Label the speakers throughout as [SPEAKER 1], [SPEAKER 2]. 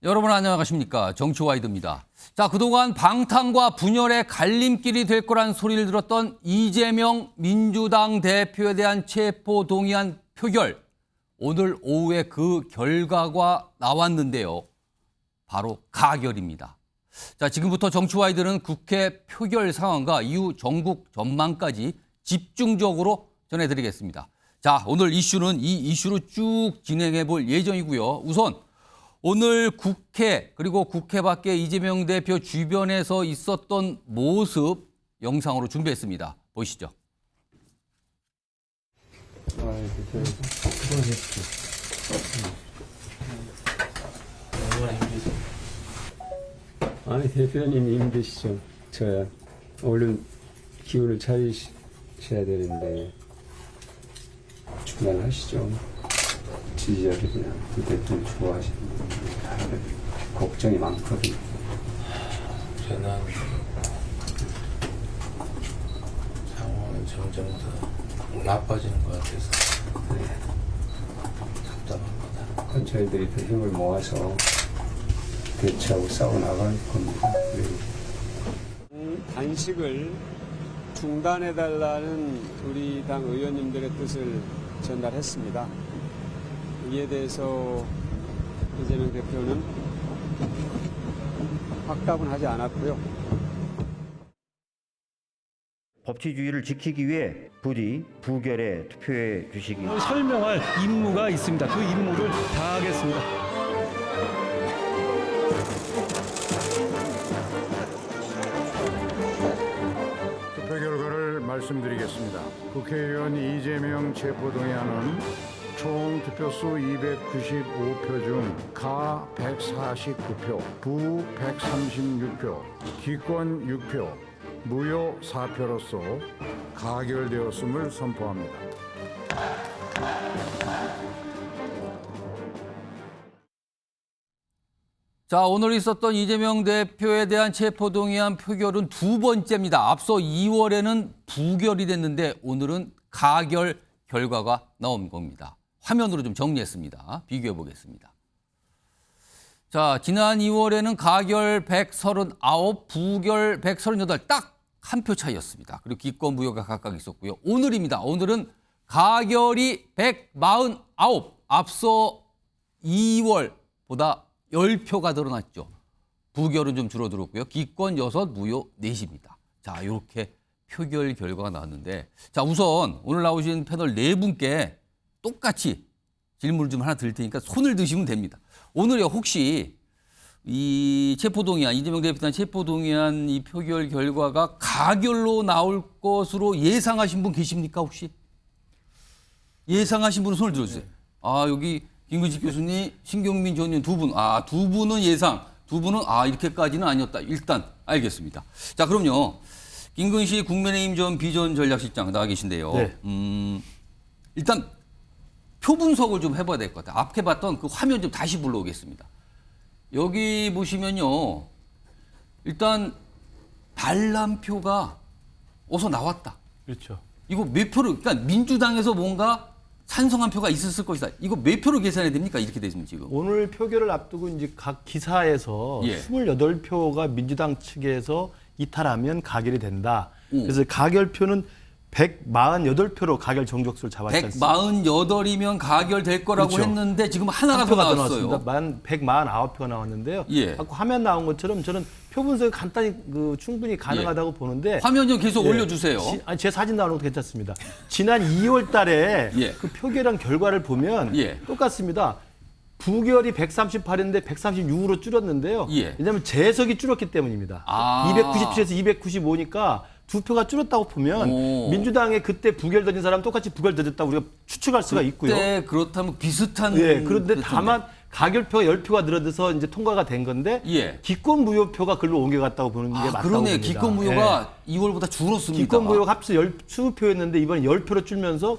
[SPEAKER 1] 여러분 안녕하십니까. 정치와이드입니다. 자, 그동안 방탄과 분열의 갈림길이 될 거란 소리를 들었던 이재명 민주당 대표에 대한 체포동의안 표결. 오늘 오후에 그 결과가 나왔는데요. 바로 가결입니다. 자, 지금부터 정치와이드는 국회 표결 상황과 이후 전국 전망까지 집중적으로 전해드리겠습니다. 자, 오늘 이슈는 이 이슈로 쭉 진행해 볼 예정이고요. 우선 오늘 국회 그리고 국회 밖에 이재명 대표 주변에서 있었던 모습 영상으로 준비했습니다. 보시죠.
[SPEAKER 2] 아니 대표님 힘드시죠. 저야 얼른 기운을 차리셔야 되는데 중단하시죠. 지지자들이나 그 대표님 좋아하시는 분들 다들 걱정이 많거든요.
[SPEAKER 3] 저는 상황은 점점 더 나빠지는 것 같아서 답답합니다.
[SPEAKER 2] 그건 저희들이 더 힘을 모아서 대처하고 싸워 나갈 겁니다. 단식을 중단해달라는 우리 당 의원님들의 뜻을 전달했습니다. 이에 대해서 이재명 대표는 확답은 하지 않았고요.
[SPEAKER 4] 법치주의를 지키기 위해 부디 부결에 투표해 주시기.
[SPEAKER 5] 설명할 임무가 있습니다. 그 임무를 다하겠습니다.
[SPEAKER 6] 투표 결과를 말씀드리겠습니다. 국회의원 이재명 체포동의안은 총 득표수 295표 중 가 149표, 부 136표, 기권 6표, 무효 4표로서 가결되었음을 선포합니다.
[SPEAKER 1] 자, 오늘 있었던 이재명 대표에 대한 체포동의안 표결은 두 번째입니다. 앞서 2월에는 부결이 됐는데 오늘은 가결 결과가 나온 겁니다. 화면으로 좀 정리했습니다. 비교해 보겠습니다. 자, 지난 2월에는 가결 139, 부결 138, 딱 한 표 차이였습니다. 그리고 기권 무효가 각각 있었고요. 오늘입니다. 오늘은 가결이 149, 앞서 2월보다 10표가 늘어났죠. 부결은 좀 줄어들었고요. 기권 6, 무효 4입니다. 자, 이렇게 표결 결과가 나왔는데, 자, 우선 오늘 나오신 패널 네 분께 똑같이 질문을 좀 하나 드릴 테니까 손을 드시면 됩니다. 오늘요, 혹시 이 체포동의안, 이재명 대표에 대한 체포동의안 이 표결 결과가 가결로 나올 것으로 예상하신 분 계십니까, 혹시? 예상하신 분은 손을 들어주세요. 아, 여기 김근식 교수님, 신경민 전 의원 두 분. 아, 두 분은 예상, 두 분은 이렇게까지는 아니었다. 일단 알겠습니다. 자, 그럼요. 김근식 국민의힘 전 비전전략실장 나와 계신데요.
[SPEAKER 5] 네.
[SPEAKER 1] 일단 표 분석을 좀 해봐야 될 것 같아요. 앞에 봤던 그 화면 좀 다시 불러오겠습니다. 여기 보시면요. 일단 반란표가 어서 나왔다.
[SPEAKER 5] 그렇죠.
[SPEAKER 1] 이거 몇 표로, 그러니까 민주당에서 뭔가 찬성한 표가 있었을 것이다. 이거 몇 표로 계산해야 됩니까? 이렇게 되면 지금.
[SPEAKER 5] 오늘 표결을 앞두고 이제 각 기사에서
[SPEAKER 1] 예.
[SPEAKER 5] 28표가 민주당 측에서 이탈하면 가결이 된다. 그래서 가결표는 148표로 가결 정족수를 잡았지 않습니까?
[SPEAKER 1] 148이면 가결될 거라고
[SPEAKER 5] 그렇죠.
[SPEAKER 1] 했는데 지금 하나가
[SPEAKER 5] 한
[SPEAKER 1] 더
[SPEAKER 5] 표가 더
[SPEAKER 1] 나왔어요.
[SPEAKER 5] 나왔습니다. 149표가 나왔는데요.
[SPEAKER 1] 예.
[SPEAKER 5] 아까 화면 나온 것처럼 저는 표 분석이 간단히 충분히 가능하다고 보는데
[SPEAKER 1] 화면 좀 계속
[SPEAKER 5] 예.
[SPEAKER 1] 올려주세요.
[SPEAKER 5] 제 사진 나오는 것도 괜찮습니다. 지난 2월 달에
[SPEAKER 1] 예.
[SPEAKER 5] 그 표결한 결과를 보면
[SPEAKER 1] 예.
[SPEAKER 5] 똑같습니다. 부결이 138인데 136으로 줄었는데요.
[SPEAKER 1] 예.
[SPEAKER 5] 왜냐하면 재석이 줄었기 때문입니다. 297에서 295니까 두 표가 줄었다고 보면 민주당의 그때 부결 던진 사람 똑같이 부결 던졌다고 우리가 추측할 수가 있고요.
[SPEAKER 1] 그때 그렇다면 비슷한.
[SPEAKER 5] 예, 그런데
[SPEAKER 1] 그랬던데.
[SPEAKER 5] 다만 가결표가 10표가 늘어져서 이제 통과가 된 건데
[SPEAKER 1] 예.
[SPEAKER 5] 기권 무효표가 글로 옮겨갔다고 보는 게 맞다고
[SPEAKER 1] 그러네.
[SPEAKER 5] 봅니다.
[SPEAKER 1] 기권 무효가 2월보다 줄었습니다.
[SPEAKER 5] 기권 무효가 합쳐 20표였는데 이번에 10표로 줄면서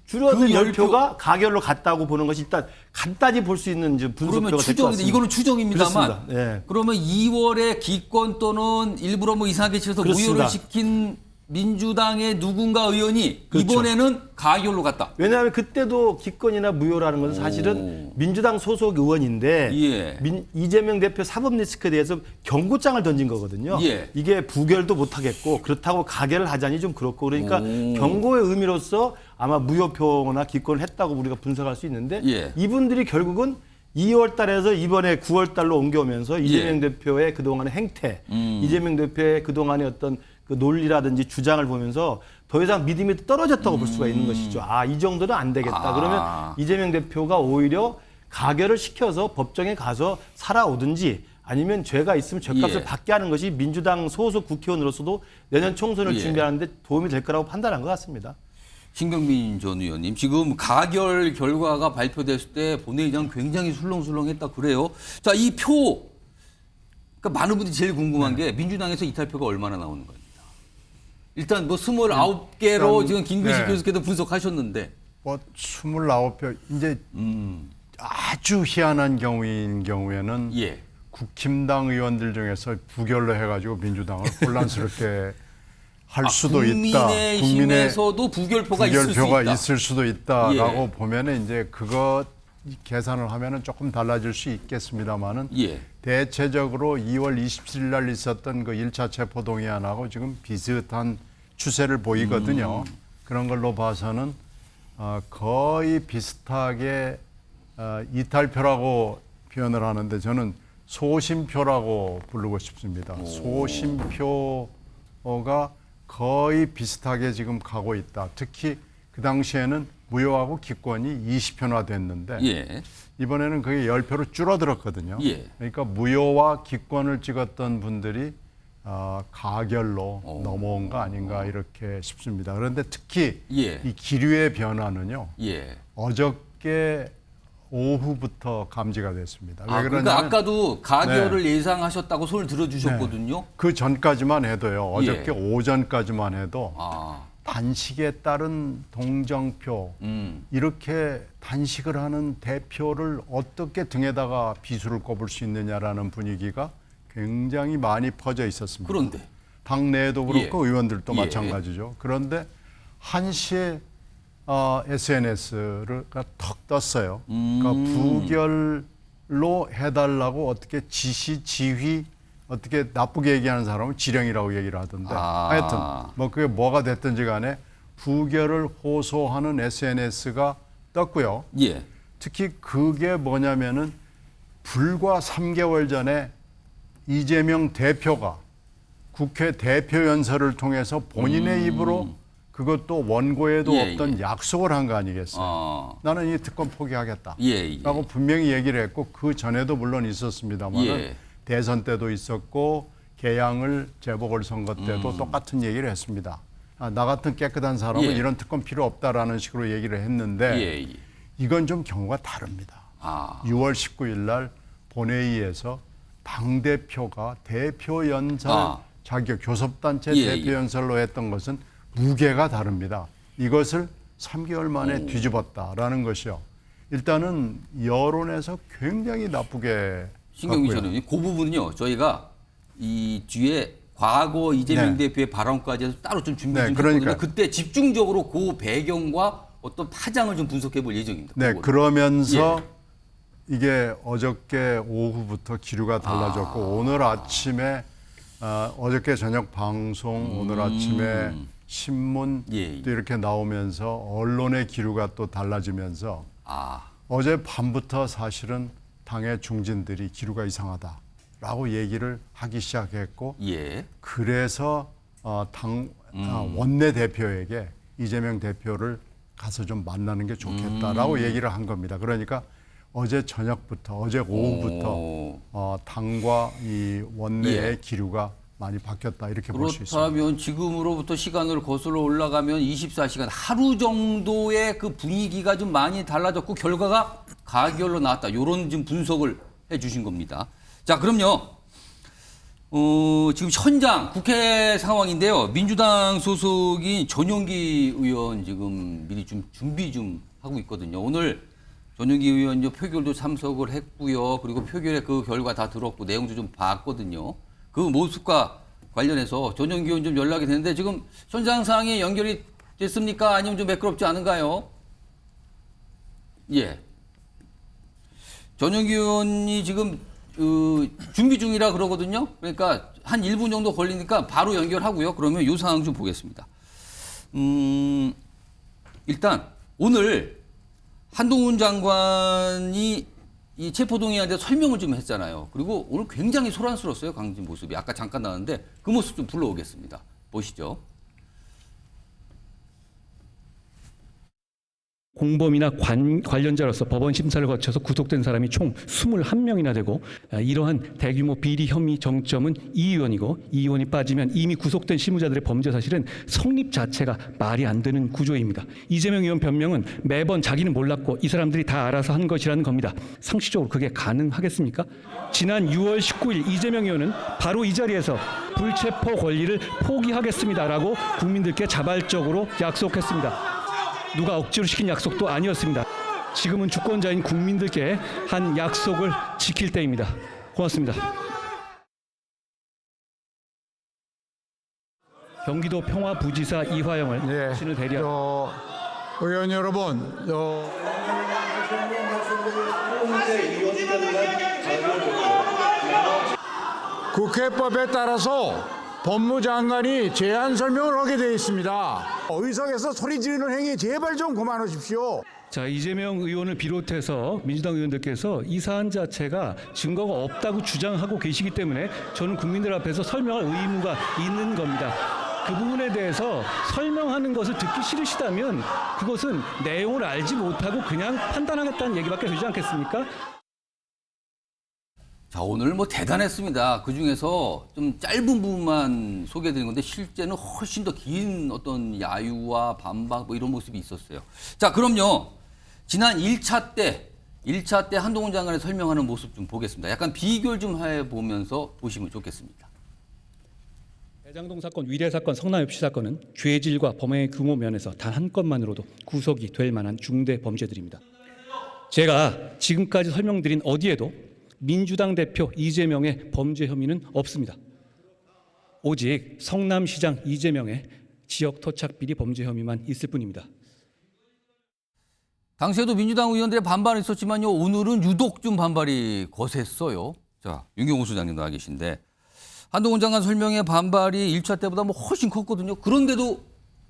[SPEAKER 5] 줄어든
[SPEAKER 1] 그
[SPEAKER 5] 10표가 가결로 갔다고 보는 것이 일단 간단히 볼 수 있는 이제 분석표가
[SPEAKER 1] 그러면
[SPEAKER 5] 될 것
[SPEAKER 1] 추정인데
[SPEAKER 5] 같습니다.
[SPEAKER 1] 이거는 추정입니다만.
[SPEAKER 5] 그렇습니다. 예.
[SPEAKER 1] 그러면 2월에 기권 또는 일부러 뭐 이상하게 치러서
[SPEAKER 5] 그렇습니다.
[SPEAKER 1] 무효를 시킨 민주당의 누군가 의원이
[SPEAKER 5] 그렇죠.
[SPEAKER 1] 이번에는 가결로 갔다.
[SPEAKER 5] 왜냐하면 그때도 기권이나 무효라는 것은 사실은 민주당 소속 의원인데
[SPEAKER 1] 예.
[SPEAKER 5] 이재명 대표 사법 리스크에 대해서 경고장을 던진 거거든요.
[SPEAKER 1] 예.
[SPEAKER 5] 이게 부결도 못하겠고 그렇다고 가결을 하자니 좀 그렇고 그러니까 경고의 의미로서 아마 무효표나 기권을 했다고 우리가 분석할 수 있는데
[SPEAKER 1] 예.
[SPEAKER 5] 이분들이 결국은 2월 달에서 이번에 9월 달로 옮겨오면서 이재명 대표의 그동안의 행태, 이재명 대표의 그동안의 어떤 그 논리라든지 주장을 보면서 더 이상 믿음이 떨어졌다고 볼 수가 있는 것이죠. 아, 이 정도는 안 되겠다. 그러면 이재명 대표가 오히려 가결을 시켜서 법정에 가서 살아오든지 아니면 죄가 있으면 죄값을
[SPEAKER 1] 예.
[SPEAKER 5] 받게 하는 것이 민주당 소속 국회의원으로서도 내년 총선을
[SPEAKER 1] 예.
[SPEAKER 5] 준비하는 데 도움이 될 거라고 판단한 것 같습니다.
[SPEAKER 1] 신경민 전 의원님, 지금 가결 결과가 발표됐을 때 본회의장 굉장히 술렁술렁했다 그래요. 자, 이 표, 그러니까 많은 분들이 제일 궁금한 게 민주당에서 이탈표가 얼마나 나오는 겁니다. 일단 뭐 29개로 지금 김근식 교수께서 분석하셨는데.
[SPEAKER 6] 뭐 29표 이제 아주 희한한 경우인 경우에는
[SPEAKER 1] 예.
[SPEAKER 6] 국힘당 의원들 중에서 부결로 해가지고 민주당을 혼란스럽게 할 수도 있다.
[SPEAKER 1] 국민의힘에서도 부결표가 있을 수
[SPEAKER 6] 부결표가
[SPEAKER 1] 있다.
[SPEAKER 6] 있을 수도 있다라고
[SPEAKER 1] 예.
[SPEAKER 6] 보면은 이제 그거 계산을 하면은 조금 달라질 수 있겠습니다만은
[SPEAKER 1] 예.
[SPEAKER 6] 대체적으로 2월 27일 날 있었던 그 1차 체포동의안하고 지금 비슷한 추세를 보이거든요. 그런 걸로 봐서는 거의 비슷하게 이탈표라고 표현을 하는데 저는 소심표라고 부르고 싶습니다. 소심표가 거의 비슷하게 지금 가고 있다. 특히 그 당시에는 무효하고 기권이 20표나 됐는데
[SPEAKER 1] 예.
[SPEAKER 6] 이번에는 그게 10표로 줄어들었거든요.
[SPEAKER 1] 예.
[SPEAKER 6] 그러니까 무효와 기권을 찍었던 분들이 가결로 넘어온 거 아닌가 이렇게 싶습니다. 그런데 특히
[SPEAKER 1] 예.
[SPEAKER 6] 이 기류의 변화는요.
[SPEAKER 1] 예.
[SPEAKER 6] 어저께 오후부터 감지가 됐습니다. 왜
[SPEAKER 1] 그러니까
[SPEAKER 6] 그러냐면
[SPEAKER 1] 아까도 가결을 예상하셨다고 손을 들어주셨거든요.
[SPEAKER 6] 그 전까지만 해도요. 어저께
[SPEAKER 1] 예.
[SPEAKER 6] 오전까지만 해도
[SPEAKER 1] 아,
[SPEAKER 6] 단식에 따른 동정표 이렇게 단식을 하는 대표를 어떻게 등에다가 비수를 꼽을 수 있느냐라는 분위기가 굉장히 많이 퍼져 있었습니다.
[SPEAKER 1] 그런데
[SPEAKER 6] 당 내에도 그렇고
[SPEAKER 1] 예.
[SPEAKER 6] 의원들도
[SPEAKER 1] 예.
[SPEAKER 6] 마찬가지죠. 그런데 1시에 SNS가 턱 떴어요. 그러니까 부결로 해달라고 어떻게 지시, 지휘 어떻게 나쁘게 얘기하는 사람은 지령이라고 얘기를 하던데 하여튼 뭐 그게 뭐가 됐든지 간에 부결을 호소하는 SNS가 떴고요.
[SPEAKER 1] 예.
[SPEAKER 6] 특히 그게 뭐냐면은 불과 3개월 전에 이재명 대표가 국회 대표 연설을 통해서 본인의 입으로 그것도 원고에도
[SPEAKER 1] 예,
[SPEAKER 6] 없던 약속을 한 거 아니겠어요? 나는 이 특권 포기하겠다.
[SPEAKER 1] 예.
[SPEAKER 6] 라고 분명히 얘기를 했고 그 전에도 물론 있었습니다만
[SPEAKER 1] 예.
[SPEAKER 6] 대선 때도 있었고 개항을 재보궐선거 때도 똑같은 얘기를 했습니다. 나 같은 깨끗한 사람은
[SPEAKER 1] 예.
[SPEAKER 6] 이런 특권 필요 없다라는 식으로 얘기를 했는데
[SPEAKER 1] 예.
[SPEAKER 6] 이건 좀 경우가 다릅니다.
[SPEAKER 1] 아.
[SPEAKER 6] 6월 19일 날 본회의에서 당대표가 대표 연설 자격 교섭단체
[SPEAKER 1] 예,
[SPEAKER 6] 대표
[SPEAKER 1] 예.
[SPEAKER 6] 연설로 했던 것은 무게가 다릅니다. 이것을 3개월 만에 뒤집었다라는 것이요. 일단은 여론에서 굉장히 나쁘게
[SPEAKER 1] 신경민
[SPEAKER 6] 갔고요.
[SPEAKER 1] 의원님, 그 부분은요. 저희가 이 뒤에 과거 이재명
[SPEAKER 6] 네.
[SPEAKER 1] 대표의 발언까지 해서 따로 좀 준비
[SPEAKER 6] 네,
[SPEAKER 1] 좀
[SPEAKER 6] 그러니까요.
[SPEAKER 1] 했거든요. 그때 집중적으로 그 배경과 어떤 파장을 좀 분석해 볼 예정입니다.
[SPEAKER 6] 네,
[SPEAKER 1] 그거는.
[SPEAKER 6] 그러면서 이게 어저께 오후부터 기류가 달라졌고 오늘 아침에 어저께 저녁 방송 오늘 아침에 신문
[SPEAKER 1] 예.
[SPEAKER 6] 또 이렇게 나오면서 언론의 기류가 또 달라지면서 어제 밤부터 사실은 당의 중진들이 기류가 이상하다라고 얘기를 하기 시작했고
[SPEAKER 1] 예.
[SPEAKER 6] 그래서 당 원내 대표에게 이재명 대표를 가서 좀 만나는 게 좋겠다라고 얘기를 한 겁니다. 그러니까 어제 저녁부터 어제 오후부터 당과 이 원내의 기류가 많이 바뀌었다 이렇게 볼 수 있습니다.
[SPEAKER 1] 그렇다면 지금으로부터 시간을 거슬러 올라가면 24시간 하루 정도의 그 분위기가 좀 많이 달라졌고 결과가 가결로 나왔다. 이런 좀 분석을 해 주신 겁니다. 자, 그럼요. 지금 현장 국회 상황인데요. 민주당 소속인 전용기 의원 지금 미리 좀 준비 좀 하고 있거든요. 오늘 전용기 의원 표결도 참석을 했고요. 그리고 표결의 그 결과 다 들었고 내용도 좀 봤거든요. 그 모습과 관련해서 전용기 의원 좀 연락이 됐는데 지금 현장 상황이 연결이 됐습니까? 아니면 좀 매끄럽지 않은가요? 예. 전용기 의원이 지금 준비 중이라 그러거든요. 그러니까 한 1분 정도 걸리니까 바로 연결하고요. 그러면 이 상황 좀 보겠습니다. 일단 오늘 한동훈 장관이 이 체포동의안에 설명을 좀 했잖아요. 그리고 오늘 굉장히 소란스러웠어요. 강진 모습이. 아까 잠깐 나왔는데 그 모습 좀 불러오겠습니다. 보시죠.
[SPEAKER 7] 공범이나 관련자로서 법원 심사를 거쳐서 구속된 사람이 총 21명이나 되고 이러한 대규모 비리 혐의 정점은 이 의원이고 이 의원이 빠지면 이미 구속된 실무자들의 범죄 사실은 성립 자체가 말이 안 되는 구조입니다. 이재명 의원 변명은 매번 자기는 몰랐고 이 사람들이 다 알아서 한 것이라는 겁니다. 상식적으로 그게 가능하겠습니까? 지난 6월 19일 이재명 의원은 바로 이 자리에서 불체포 권리를 포기하겠습니다라고 국민들께 자발적으로 약속했습니다. 누가 억지로 시킨 약속도 아니었습니다. 지금은 주권자인 국민들께 한 약속을 지킬 때입니다. 고맙습니다. 경기도 평화부지사 이화영을 신을 대리하고
[SPEAKER 8] 의원 여러분, 국회법에 따라서 법무장관이 제안 설명을 하게 되어 있습니다. 의석에서 소리 지르는 행위 제발 좀 그만하십시오.
[SPEAKER 7] 자, 이재명 의원을 비롯해서 민주당 의원들께서 이 사안 자체가 증거가 없다고 주장하고 계시기 때문에 저는 국민들 앞에서 설명할 의무가 있는 겁니다. 그 부분에 대해서 설명하는 것을 듣기 싫으시다면 그것은 내용을 알지 못하고 그냥 판단하겠다는 얘기밖에 되지 않겠습니까?
[SPEAKER 1] 자, 오늘 뭐 대단했습니다. 그 중에서 좀 짧은 부분만 소개해드린 건데 실제는 훨씬 더 긴 어떤 야유와 반박 뭐 이런 모습이 있었어요. 자, 그럼요. 지난 1차 때 한동훈 장관의 설명하는 모습 좀 보겠습니다. 약간 비교를 좀 해보면서 보시면 좋겠습니다.
[SPEAKER 7] 대장동 사건, 위례 사건, 성남FC 사건은 죄질과 범행의 규모 면에서 단 한 건만으로도 구속이 될 만한 중대 범죄들입니다. 제가 지금까지 설명드린 어디에도 민주당 대표 이재명의 범죄 혐의는 없습니다. 오직 성남시장 이재명의 지역 토착 비리 범죄 혐의만 있을 뿐입니다.
[SPEAKER 1] 당시에도 민주당 의원들의 반발은 있었지만요. 오늘은 유독 좀 반발이 거셌어요. 자, 윤경호 소장님 나와 계신데 한동훈 장관 설명의 반발이 1차 때보다 뭐 훨씬 컸거든요. 그런데도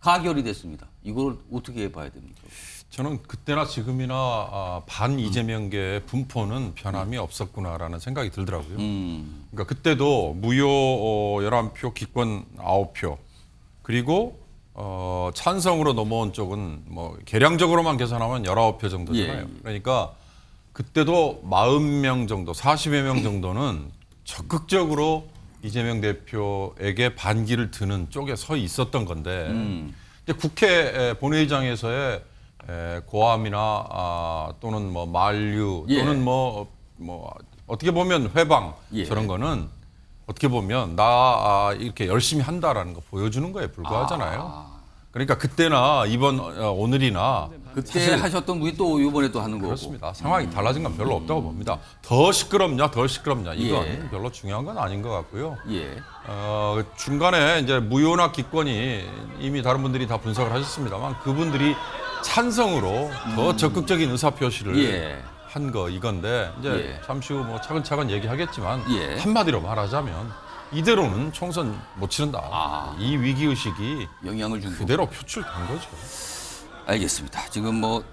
[SPEAKER 1] 가결이 됐습니다. 이걸 어떻게 봐야 됩니까?
[SPEAKER 9] 저는 그때나 지금이나 반 이재명계의 분포는 변함이 없었구나라는 생각이 들더라고요. 그러니까 그때도 무효 11표, 기권 9표, 그리고 찬성으로 넘어온 쪽은 뭐 계량적으로만 계산하면 19표 정도잖아요.
[SPEAKER 1] 예.
[SPEAKER 9] 그러니까 그때도 40명 정도, 40여 명 정도는 적극적으로 이재명 대표에게 반기를 드는 쪽에 서 있었던 건데 이제 국회 본회의장에서의 고함이나 또는 뭐 만류 또는 뭐 어떻게 보면 회방 저런 거는 어떻게 보면 나 이렇게 열심히 한다라는 거 보여주는 거에 불과하잖아요. 그러니까 그때나 오늘이나
[SPEAKER 1] 그때 하셨던 분이 또 이번에 또 하는 거고.
[SPEAKER 9] 그렇습니다. 상황이 달라진 건 별로 없다고 봅니다. 더 시끄럽냐 이건 별로 중요한 건 아닌 것 같고요. 중간에 이제 무효나 기권이 이미 다른 분들이 다 분석을 하셨습니다만 그분들이 찬성으로 더 적극적인 의사표시를 한 거 이건데 이제 잠시 후 뭐 차근차근 얘기하겠지만 한마디로 말하자면 이대로는 총선 못 치른다. 이 위기의식이
[SPEAKER 1] 영향을 준
[SPEAKER 9] 그대로 표출된 거죠.
[SPEAKER 1] 알겠습니다. 지금 뭐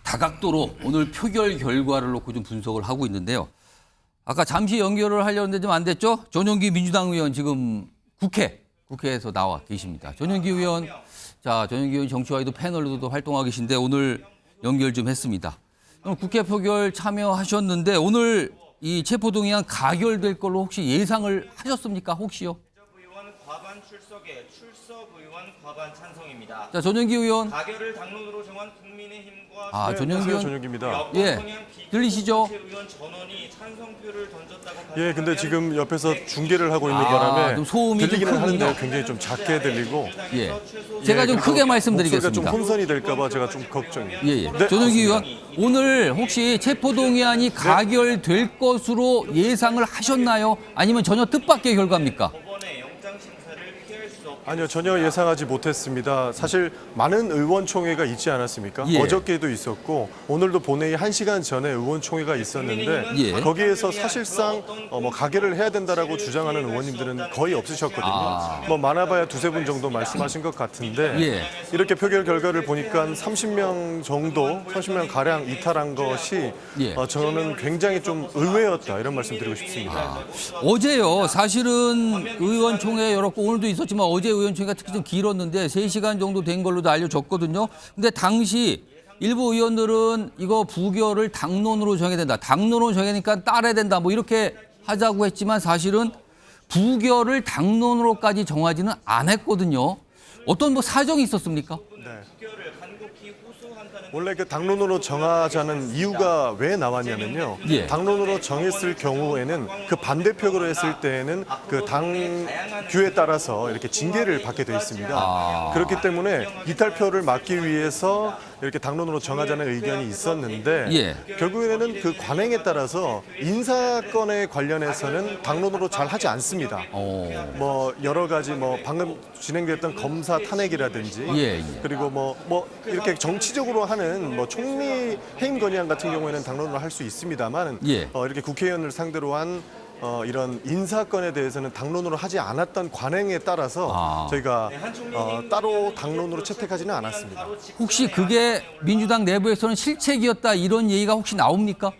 [SPEAKER 1] 다각도로 오늘 표결 결과를 놓고 좀 분석을 하고 있는데요. 아까 잠시 연결을 하려는데 좀 안 됐죠? 전용기 민주당 의원 지금 국회에서 나와 계십니다. 전용기 의원, 자, 전용기 의원 정치와이도 패널로도 활동하고 계신데 오늘 연결 좀 했습니다. 오늘 국회 표결 참여하셨는데 오늘 이 체포동의안 가결될 걸로 혹시 예상을 하셨습니까? 혹시요?
[SPEAKER 10] 의원 과반 출석에 출석 의원 과반 찬성입니다.
[SPEAKER 1] 자, 전용기 의원.
[SPEAKER 10] 가결을 당론으로 정한 국민의힘과
[SPEAKER 1] 전용기 의원.
[SPEAKER 11] 전용기입니다.
[SPEAKER 1] 들리시죠?
[SPEAKER 10] 의원 전원이 찬성표를 던졌다고
[SPEAKER 11] 예, 근데 지금 옆에서 중계를 하고 있는
[SPEAKER 1] 좀
[SPEAKER 11] 바람에
[SPEAKER 1] 소음이 좀
[SPEAKER 11] 들리기는
[SPEAKER 1] 크군요.
[SPEAKER 11] 하는데 굉장히 좀 작게 들리고
[SPEAKER 1] 제가 좀 크게
[SPEAKER 11] 목소리가
[SPEAKER 1] 말씀드리겠습니다.
[SPEAKER 11] 좀 혼선이 될까봐 제가 좀 걱정이에요. 네,
[SPEAKER 1] 전용기 의원,
[SPEAKER 11] 맞습니다.
[SPEAKER 1] 오늘 혹시 체포동의안이 가결될 것으로 예상을 하셨나요? 아니면 전혀 뜻밖의 결과입니까?
[SPEAKER 10] 법원의 영장심
[SPEAKER 11] 아니요, 전혀 예상하지 못했습니다. 사실 많은 의원총회가 있지 않았습니까?
[SPEAKER 1] 예.
[SPEAKER 11] 어저께도 있었고 오늘도 본회의 1시간 전에 의원총회가 있었는데
[SPEAKER 1] 예.
[SPEAKER 11] 거기에서 사실상 뭐 가결을 해야 된다라고 주장하는 의원님들은 거의 없으셨거든요. 뭐 많아봐야 두세 분 정도 말씀하신 것 같은데
[SPEAKER 1] 예.
[SPEAKER 11] 이렇게 표결 결과를 보니까 30명 정도, 30명 가량 이탈한 것이
[SPEAKER 1] 예.
[SPEAKER 11] 저는 굉장히 좀 의외였다 이런 말씀 드리고 싶습니다.
[SPEAKER 1] 어제요. 사실은 의원총회 열었고 오늘도 있었지만 어제 의원총회가 특히 좀 길었는데 3시간 정도 된 걸로도 알려졌거든요. 근데 당시 일부 의원들은 이거 부결을 당론으로 정해야 된다. 당론으로 정하니까 따라야 된다. 뭐 이렇게 하자고 했지만 사실은 부결을 당론으로까지 정하지는 않았거든요. 어떤 뭐 사정이 있었습니까?
[SPEAKER 11] 원래 그 당론으로 정하자는 이유가 왜 나왔냐면요.
[SPEAKER 1] 예.
[SPEAKER 11] 당론으로 정했을 경우에는 그 반대표로 했을 때에는 그 당규에 따라서 이렇게 징계를 받게 돼 있습니다. 그렇기 때문에 이탈표를 막기 위해서 이렇게 당론으로 정하자는 의견이 있었는데
[SPEAKER 1] 예.
[SPEAKER 11] 결국에는 그 관행에 따라서 인사건에 관련해서는 당론으로 잘 하지 않습니다. 뭐 여러 가지 뭐 방금 진행됐던 검사 탄핵이라든지
[SPEAKER 1] 예, 예.
[SPEAKER 11] 그리고 뭐 이렇게 정치적으로 하는 뭐 총리 해임 건의안 같은 경우에는 당론으로 할 수 있습니다만
[SPEAKER 1] 예.
[SPEAKER 11] 이렇게 국회의원을 상대로 한 이런 인사건에 대해서는 당론으로 하지 않았던 관행에 따라서 저희가 따로 당론으로 채택하지는 않았습니다.
[SPEAKER 1] 혹시 그게 민주당 내부에서는 실책이었다 이런 얘기가 혹시 나옵니까?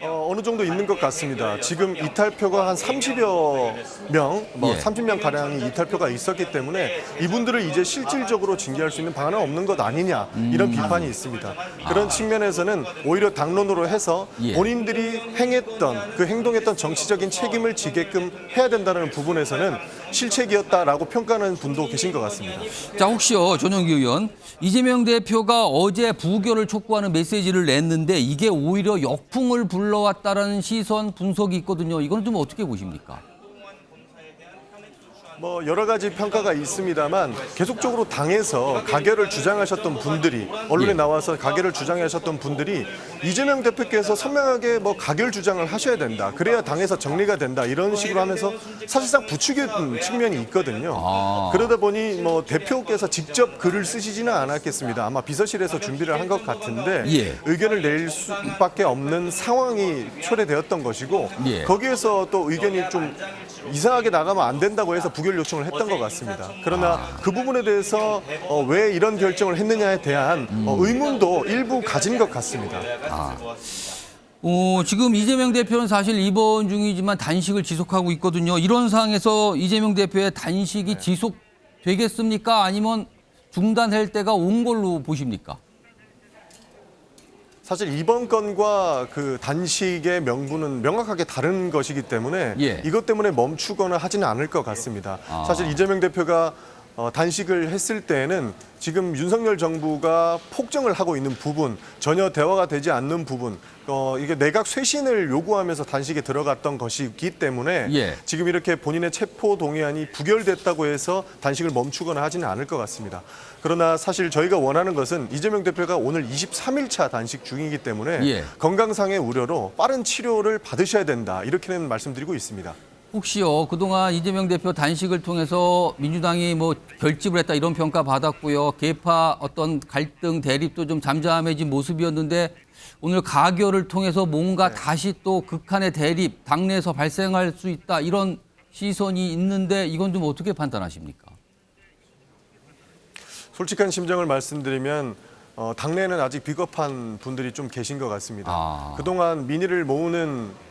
[SPEAKER 11] 어느 정도 있는 것 같습니다. 지금 이탈표가 한 30여 명, 뭐
[SPEAKER 1] 예.
[SPEAKER 11] 30명 가량이 이탈표가 있었기 때문에 이분들을 이제 실질적으로 징계할 수 있는 방안은 없는 것 아니냐 이런 비판이 있습니다. 그런 측면에서는 오히려 당론으로 해서
[SPEAKER 1] 예.
[SPEAKER 11] 본인들이 행했던 그 행동했던 정치적인 책임을 지게끔 해야 된다는 부분에서는 실책이었다라고 평가하는 분도 계신 것 같습니다.
[SPEAKER 1] 자, 혹시요, 전용기 의원, 이재명 대표가 어제 부결을 촉구하는 메시지를 냈는데 이게 오히려 역풍을 불러왔다라는 시선 분석이 있거든요. 이건 좀 어떻게 보십니까?
[SPEAKER 11] 뭐 여러 가지 평가가 있습니다만 계속적으로 당에서 가결을 주장하셨던 분들이 언론에
[SPEAKER 1] 예.
[SPEAKER 11] 나와서 가결을 주장하셨던 분들이 이재명 대표께서 선명하게 뭐 가결 주장을 하셔야 된다. 그래야 당에서 정리가 된다. 이런 식으로 하면서 사실상 부추긴 측면이 있거든요. 그러다 보니 뭐 대표께서 직접 글을 쓰시지는 않았겠습니다. 아마 비서실에서 준비를 한 것 같은데
[SPEAKER 1] 예.
[SPEAKER 11] 의견을 낼 수밖에 없는 상황이 초래되었던 것이고
[SPEAKER 1] 예.
[SPEAKER 11] 거기에서 또 의견이 좀 이상하게 나가면 안 된다고 해서 부결 요청을 했던 것 같습니다. 그러나 그 부분에 대해서 왜 이런 결정을 했느냐에 대한 의문도 일부 가진 것 같습니다.
[SPEAKER 1] 지금 이재명 대표는 사실 입원 중이지만 단식을 지속하고 있거든요. 이런 상황에서 이재명 대표의 단식이 지속되겠습니까? 아니면 중단할 때가 온 걸로 보십니까?
[SPEAKER 11] 사실 이번 건과 그 단식의 명분은 명확하게 다른 것이기 때문에
[SPEAKER 1] 예.
[SPEAKER 11] 이것 때문에 멈추거나 하지는 않을 것 같습니다. 사실 이재명 대표가 단식을 했을 때에는 지금 윤석열 정부가 폭정을 하고 있는 부분, 전혀 대화가 되지 않는 부분, 이게 내각 쇄신을 요구하면서 단식에 들어갔던 것이기 때문에
[SPEAKER 1] 예.
[SPEAKER 11] 지금 이렇게 본인의 체포 동의안이 부결됐다고 해서 단식을 멈추거나 하지는 않을 것 같습니다. 그러나 사실 저희가 원하는 것은 이재명 대표가 오늘 23일차 단식 중이기 때문에
[SPEAKER 1] 예.
[SPEAKER 11] 건강상의 우려로 빠른 치료를 받으셔야 된다. 이렇게는 말씀드리고 있습니다.
[SPEAKER 1] 혹시요, 그동안 이재명 대표 단식을 통해서 민주당이 뭐 결집을 했다 이런 평가 받았고요. 계파 어떤 갈등, 대립도 좀 잠잠해진 모습이었는데 오늘 가결을 통해서 뭔가 다시 또 극한의 대립, 당내에서 발생할 수 있다 이런 시선이 있는데 이건 좀 어떻게 판단하십니까?
[SPEAKER 11] 솔직한 심정을 말씀드리면 당내에는 아직 비겁한 분들이 좀 계신 것 같습니다. 그동안 민의를 모으는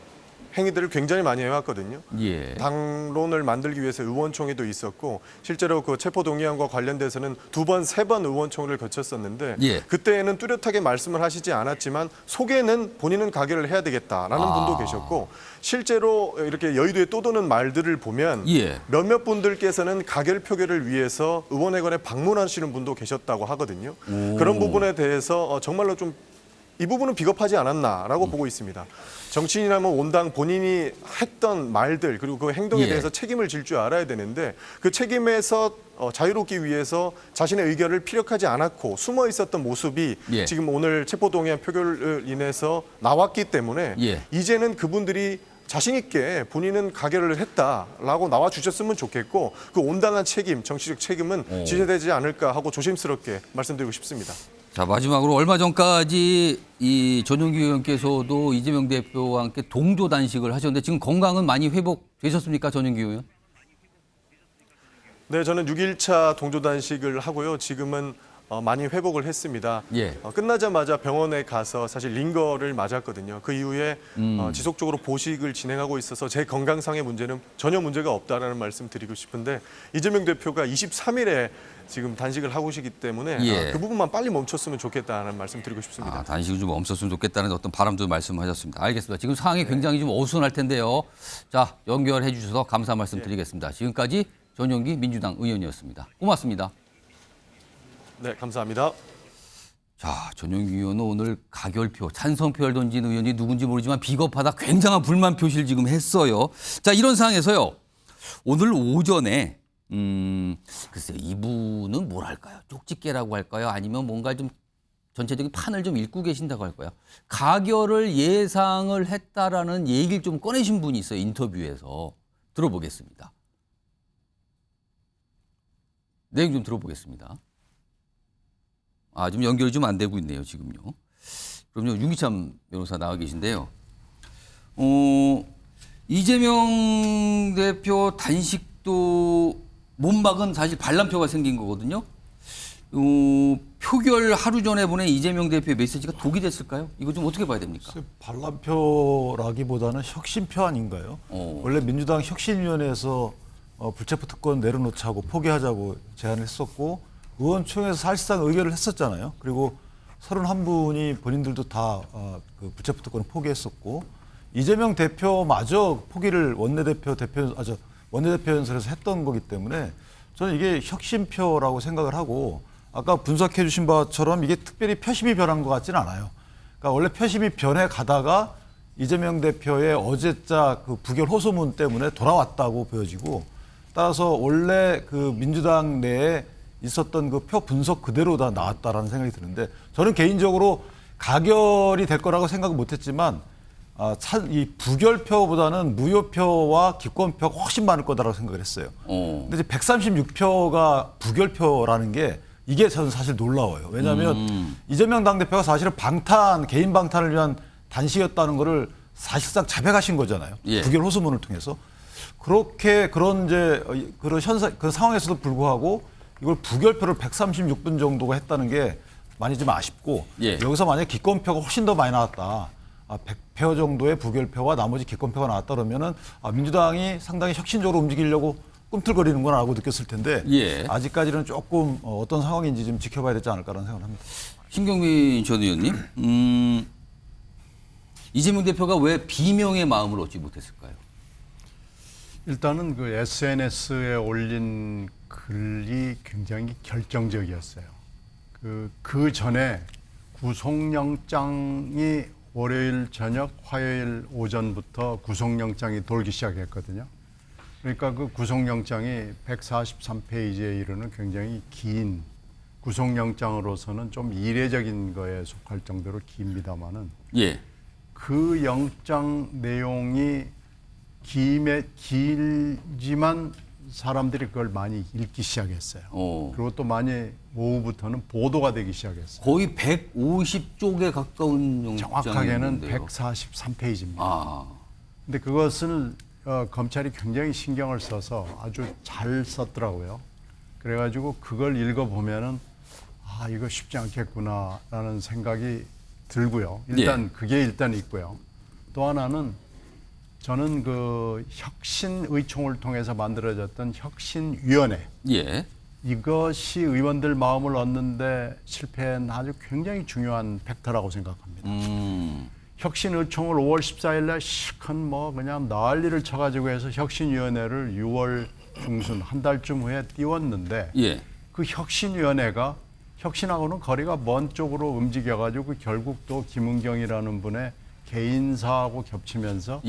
[SPEAKER 11] 행위들을 굉장히 많이 해왔거든요.
[SPEAKER 1] 예.
[SPEAKER 11] 당론을 만들기 위해서 의원총회도 있었고 실제로 그 체포동의안과 관련돼서는 2번, 3번 의원총회를 거쳤었는데
[SPEAKER 1] 예.
[SPEAKER 11] 그때는 뚜렷하게 말씀을 하시지 않았지만 속에는 본인은 가결을 해야 되겠다라는 분도 계셨고 실제로 이렇게 여의도에 떠도는 말들을 보면
[SPEAKER 1] 예.
[SPEAKER 11] 몇몇 분들께서는 가결 표결을 위해서 의원회관에 방문하시는 분도 계셨다고 하거든요. 그런 부분에 대해서 정말로 좀 이 부분은 비겁하지 않았나라고 보고 있습니다. 정치인이라면 온당 본인이 했던 말들 그리고 그 행동에
[SPEAKER 1] 예.
[SPEAKER 11] 대해서 책임을 질 줄 알아야 되는데 그 책임에서 자유롭기 위해서 자신의 의견을 피력하지 않았고 숨어 있었던 모습이
[SPEAKER 1] 예.
[SPEAKER 11] 지금 오늘 체포동의안 표결을 인해서 나왔기 때문에
[SPEAKER 1] 예.
[SPEAKER 11] 이제는 그분들이 자신 있게 본인은 가결을 했다라고 나와 주셨으면 좋겠고 그 온당한 책임, 정치적 책임은 지셔되지 않을까 하고 조심스럽게 말씀드리고 싶습니다.
[SPEAKER 1] 자, 마지막으로 얼마 전까지 이 전용기 의원께서도 이재명 대표와 함께 동조 단식을 하셨는데 지금 건강은 많이 회복되셨습니까, 전용기 의원?
[SPEAKER 11] 네, 저는 6일차 동조 단식을 하고요. 지금은 많이 회복을 했습니다.
[SPEAKER 1] 예.
[SPEAKER 11] 끝나자마자 병원에 가서 사실 링거를 맞았거든요. 그 이후에 지속적으로 보식을 진행하고 있어서 제 건강상의 문제는 전혀 문제가 없다라는 말씀 드리고 싶은데 이재명 대표가 23일에 지금 단식을 하고 계시기 때문에
[SPEAKER 1] 예.
[SPEAKER 11] 그 부분만 빨리 멈췄으면 좋겠다는 말씀 드리고 싶습니다.
[SPEAKER 1] 단식을 좀 멈췄으면 좋겠다는 어떤 바람도 말씀하셨습니다. 알겠습니다. 지금 상황이 굉장히 좀 어수선할 텐데요. 자, 연결해 주셔서 감사 말씀 드리겠습니다. 지금까지 전용기 민주당 의원이었습니다. 고맙습니다.
[SPEAKER 11] 네, 감사합니다.
[SPEAKER 1] 자, 전용기 의원은 오늘 가결표, 찬성표를 던진 의원이 누군지 모르지만 비겁하다 굉장한 불만 표시를 지금 했어요. 자, 이런 상황에서요. 오늘 오전에 글쎄요, 이분은 뭘 할까요? 쪽집게라고 할까요? 아니면 뭔가 좀 전체적인 판을 좀 읽고 계신다고 할까요? 가결을 예상을 했다라는 얘기를 좀 꺼내신 분이 있어요. 인터뷰에서. 들어보겠습니다. 내용 좀 들어보겠습니다. 지금 연결이 좀 안 되고 있네요, 지금요. 그럼요, 윤기참 변호사 나와 계신데요. 이재명 대표 단식도 못 막은 사실 반란표가 생긴 거거든요. 표결 하루 전에 보낸 이재명 대표의 메시지가 독이 됐을까요? 이거 좀 어떻게 봐야 됩니까?
[SPEAKER 5] 반란표라기보다는 혁신표 아닌가요? 원래 민주당 혁신위원회에서 불체포 특권 내려놓자고 포기하자고 제안을 했었고 의원총회에서 사실상 의결을 했었잖아요. 그리고 31분이 본인들도 다 그 불체포 특권을 포기했었고 이재명 대표마저 포기를 원내대표 연설에서 했던 거기 때문에 저는 이게 혁신표라고 생각을 하고 아까 분석해 주신 바처럼 이게 특별히 표심이 변한 것 같지는 않아요. 그러니까 원래 표심이 변해 가다가 이재명 대표의 어제자 그 부결 호소문 때문에 돌아왔다고 보여지고 따라서 원래 그 민주당 내에 있었던 그 표 분석 그대로 다 나왔다라는 생각이 드는데 저는 개인적으로 가결이 될 거라고 생각은 못했지만 이 부결표보다는 무효표와 기권표가 훨씬 많을 거다라고 생각을 했어요. 근데 이제 136표가 부결표라는 게 이게 저는 사실 놀라워요. 왜냐하면 이재명 당대표가 사실은 개인 방탄을 위한 단식이었다는 거를 사실상 자백하신 거잖아요.
[SPEAKER 1] 예.
[SPEAKER 5] 부결 호소문을 통해서. 그런 상황에서도 불구하고 이걸 부결표를 136분 정도가 했다는 게 많이 좀 아쉽고
[SPEAKER 1] 예.
[SPEAKER 5] 여기서 만약에 기권표가 훨씬 더 많이 나왔다. 100표 정도의 부결표와 나머지 기권표가 나왔다 그러면은 민주당이 상당히 혁신적으로 움직이려고 꿈틀거리는구나라고 느꼈을 텐데
[SPEAKER 1] 예.
[SPEAKER 5] 아직까지는 조금 어떤 상황인지 좀 지켜봐야 되지 않을까라는 생각을 합니다.
[SPEAKER 1] 신경민 전 의원님, 이재명 대표가 왜 비명의 마음을 얻지 못했을까요?
[SPEAKER 6] 일단은 그 SNS에 올린 글이 굉장히 결정적이었어요. 그 전에 구속영장이 월요일 저녁, 화요일 오전부터 구속영장이 돌기 시작했거든요. 그러니까 그 구속영장이 143페이지에 이르는 굉장히 긴 구속영장으로서는 좀 이례적인 거에 속할 정도로 깁니다만은
[SPEAKER 1] 예.
[SPEAKER 6] 그 영장 내용이 길지만 사람들이 그걸 많이 읽기 시작했어요. 그리고 또 많이 오후부터는 보도가 되기 시작했어요.
[SPEAKER 1] 거의 150쪽에 가까운 영장인데요.
[SPEAKER 6] 정확하게는 143페이지입니다. 근데 그것을 검찰이 굉장히 신경을 써서 아주 잘 썼더라고요. 그래가지고 그걸 읽어보면은 이거 쉽지 않겠구나라는 생각이 들고요. 일단 그게 일단 있고요. 또 하나는 저는 그 혁신의총을 통해서 만들어졌던 혁신위원회.
[SPEAKER 1] 예.
[SPEAKER 6] 이것이 의원들 마음을 얻는데 실패한 아주 굉장히 중요한 팩터라고 생각합니다. 혁신의총을 5월 14일 날 시큰 그냥 난리를 쳐가지고 해서 혁신위원회를 6월 중순 한 달쯤 후에 띄웠는데
[SPEAKER 1] 예.
[SPEAKER 6] 그 혁신위원회가 혁신하고는 거리가 먼 쪽으로 움직여가지고 결국 또 김은경이라는 분의 개인사하고 겹치면서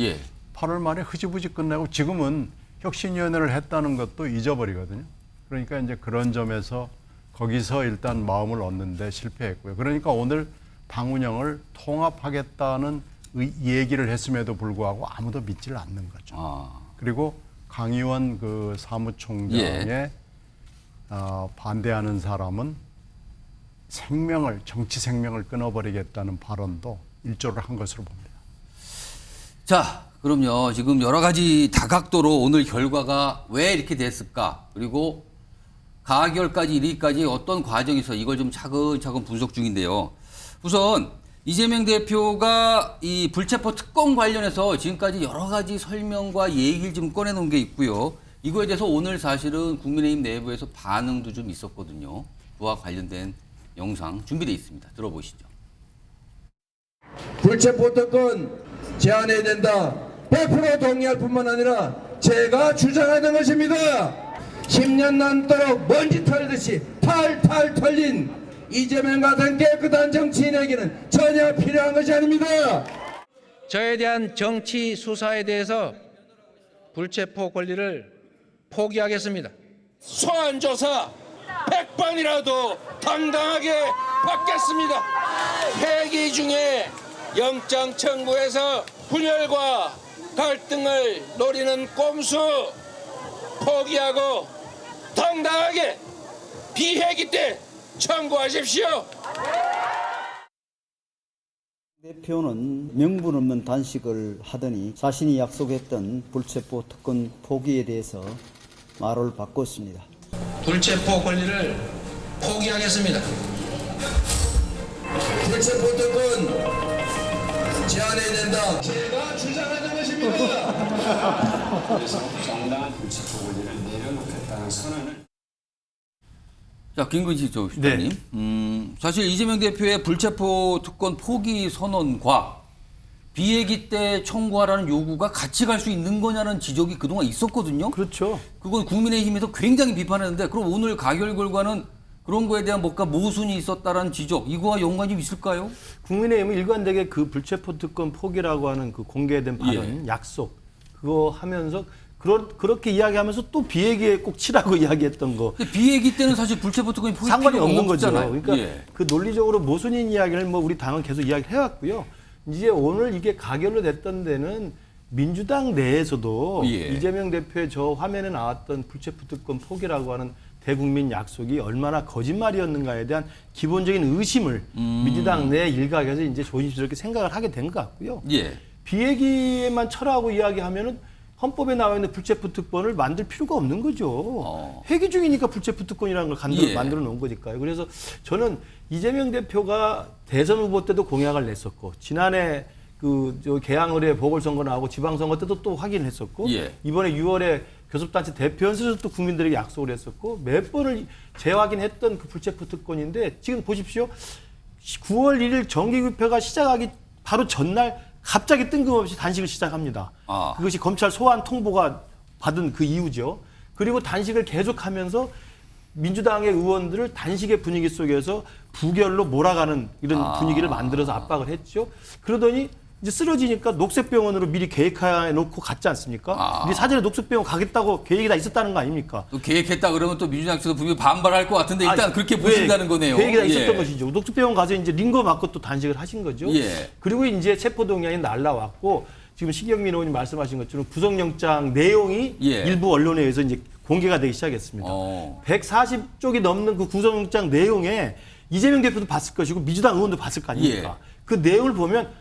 [SPEAKER 6] 8월 말에 흐지부지 끝내고 지금은 혁신위원회를 했다는 것도 잊어버리거든요. 그러니까 이제 그런 점에서 거기서 일단 마음을 얻는데 실패했고요. 그러니까 오늘 당 운영을 통합하겠다는 얘기를 했음에도 불구하고 아무도 믿지를 않는 거죠. 그리고 강의원 그 사무총장의 반대하는 사람은 정치 생명을 끊어버리겠다는 발언도 일조를 한 것으로 봅니다.
[SPEAKER 1] 자, 그럼요. 지금 여러 가지 다각도로 오늘 결과가 왜 이렇게 됐을까? 그리고 가결까지 이르기까지 어떤 과정에서 이걸 좀 차근차근 분석 중인데요. 우선 이재명 대표가 이 불체포 특권 관련해서 지금까지 여러 가지 설명과 얘기를 좀 꺼내놓은 게 있고요. 이거에 대해서 오늘 사실은 국민의힘 내부에서 반응도 좀 있었거든요. 그와 관련된 영상 준비되어 있습니다. 들어보시죠.
[SPEAKER 12] 불체포 특권 제한해야 된다. 100% 동의할 뿐만 아니라 제가 주장하는 것입니다. 10년 남도록 먼지 털듯이 탈탈 털린 이재명 같은 깨끗한 정치인에게는 전혀 필요한 것이 아닙니다.
[SPEAKER 13] 저에 대한 정치 수사에 대해서 불체포 권리를 포기하겠습니다. 소환조사 100번이라도 당당하게 받겠습니다. 회기 중에 영장 청구해서 분열과 갈등을 노리는 꼼수 포기하고 당당하게 비회기 때 청구하십시오.
[SPEAKER 14] 대표는 명분 없는 단식을 하더니 자신이 약속했던 불체포 특권 포기에 대해서 말을 바꿨습니다.
[SPEAKER 13] 불체포 권리를 포기하겠습니다.
[SPEAKER 12] 불체포 특권 제한해야 된다. 제가 주장하는 것입니다.
[SPEAKER 2] 그래서 정당한 불체포 권리를 내려놓겠다는 선언을.
[SPEAKER 1] 자, 김근식 조수장님. 사실 이재명 대표의 불체포 특권 포기 선언과 비회기 때 청구하라는 요구가 같이 갈 수 있는 거냐는 지적이 그동안 있었거든요.
[SPEAKER 5] 그렇죠.
[SPEAKER 1] 그건 국민의힘에서 굉장히 비판했는데 그럼 오늘 가결 결과는 그런 거에 대한 뭔가 모순이 있었다라는 지적, 이거와 연관이 있을까요?
[SPEAKER 5] 국민의힘은 일관되게 그 불체포 특권 포기라고 하는 그 공개된 발언, 약속, 그거 하면서 그렇게 이야기하면서 또 비회기에 꼭 치라고 이야기했던 거.
[SPEAKER 1] 근데 비회기 때는 사실 불체포 특권이 포기
[SPEAKER 5] 상관이
[SPEAKER 1] 필요가
[SPEAKER 5] 없는 거죠.
[SPEAKER 1] 없잖아요.
[SPEAKER 5] 그러니까 그 논리적으로 모순인 이야기를 뭐 우리 당은 계속 이야기를 해왔고요. 이제 오늘 이게 가결로 됐던 데는 민주당 내에서도 이재명 대표의 저 화면에 나왔던 불체포 특권 포기라고 하는 대국민 약속이 얼마나 거짓말이었는가에 대한 기본적인 의심을 민주당 내 일각에서 이제 조심스럽게 생각을 하게 된 것 같고요. 비회기에만 철하고 이야기하면은 헌법에 나와 있는 불체포 특권을 만들 필요가 없는 거죠. 회기 중이니까 불체포 특권이라는 걸 만들어 놓은 거니까요. 그래서 저는 이재명 대표가 대선 후보 때도 공약을 냈었고 지난해 저 개항을해 보궐선거 나오고 지방선거 때도 또 확인했었고 이번에 6월에 교섭단체 대표연설에서 또 국민들에게 약속을 했었고 몇 번을 재확인했던 그 불체포 특권인데 지금 보십시오. 9월 1일 정기집회가 시작하기 바로 전날 갑자기 뜬금없이 단식을 시작합니다. 그것이 검찰 소환 통보가 받은 그 이유죠. 그리고 단식을 계속하면서 민주당의 의원들을 단식의 분위기 속에서 부결로 몰아가는 이런 분위기를 만들어서 압박을 했죠. 그러더니 이제 쓰러지니까 녹색병원으로 미리 계획해 놓고 갔지 않습니까? 미리 사전에 녹색병원 가겠다고 계획이 다 있었다는 거 아닙니까?
[SPEAKER 1] 또 계획했다 그러면 또 민주당 측에서 분명히 반발할 것 같은데 일단 그렇게 보신다는 거네요.
[SPEAKER 5] 계획이 다 있었던 것이죠. 녹색병원 가서 이제 링거 맞고 또 단식을 하신 거죠. 그리고 이제 체포동의안이 날라왔고 지금 시경민 의원님 말씀하신 것처럼 구속영장 내용이 일부 언론에 의해서 이제 공개가 되기 시작했습니다. 140쪽이 넘는 그 구속영장 내용에 이재명 대표도 봤을 것이고 민주당 의원도 봤을 거 아닙니까? 그 내용을 보면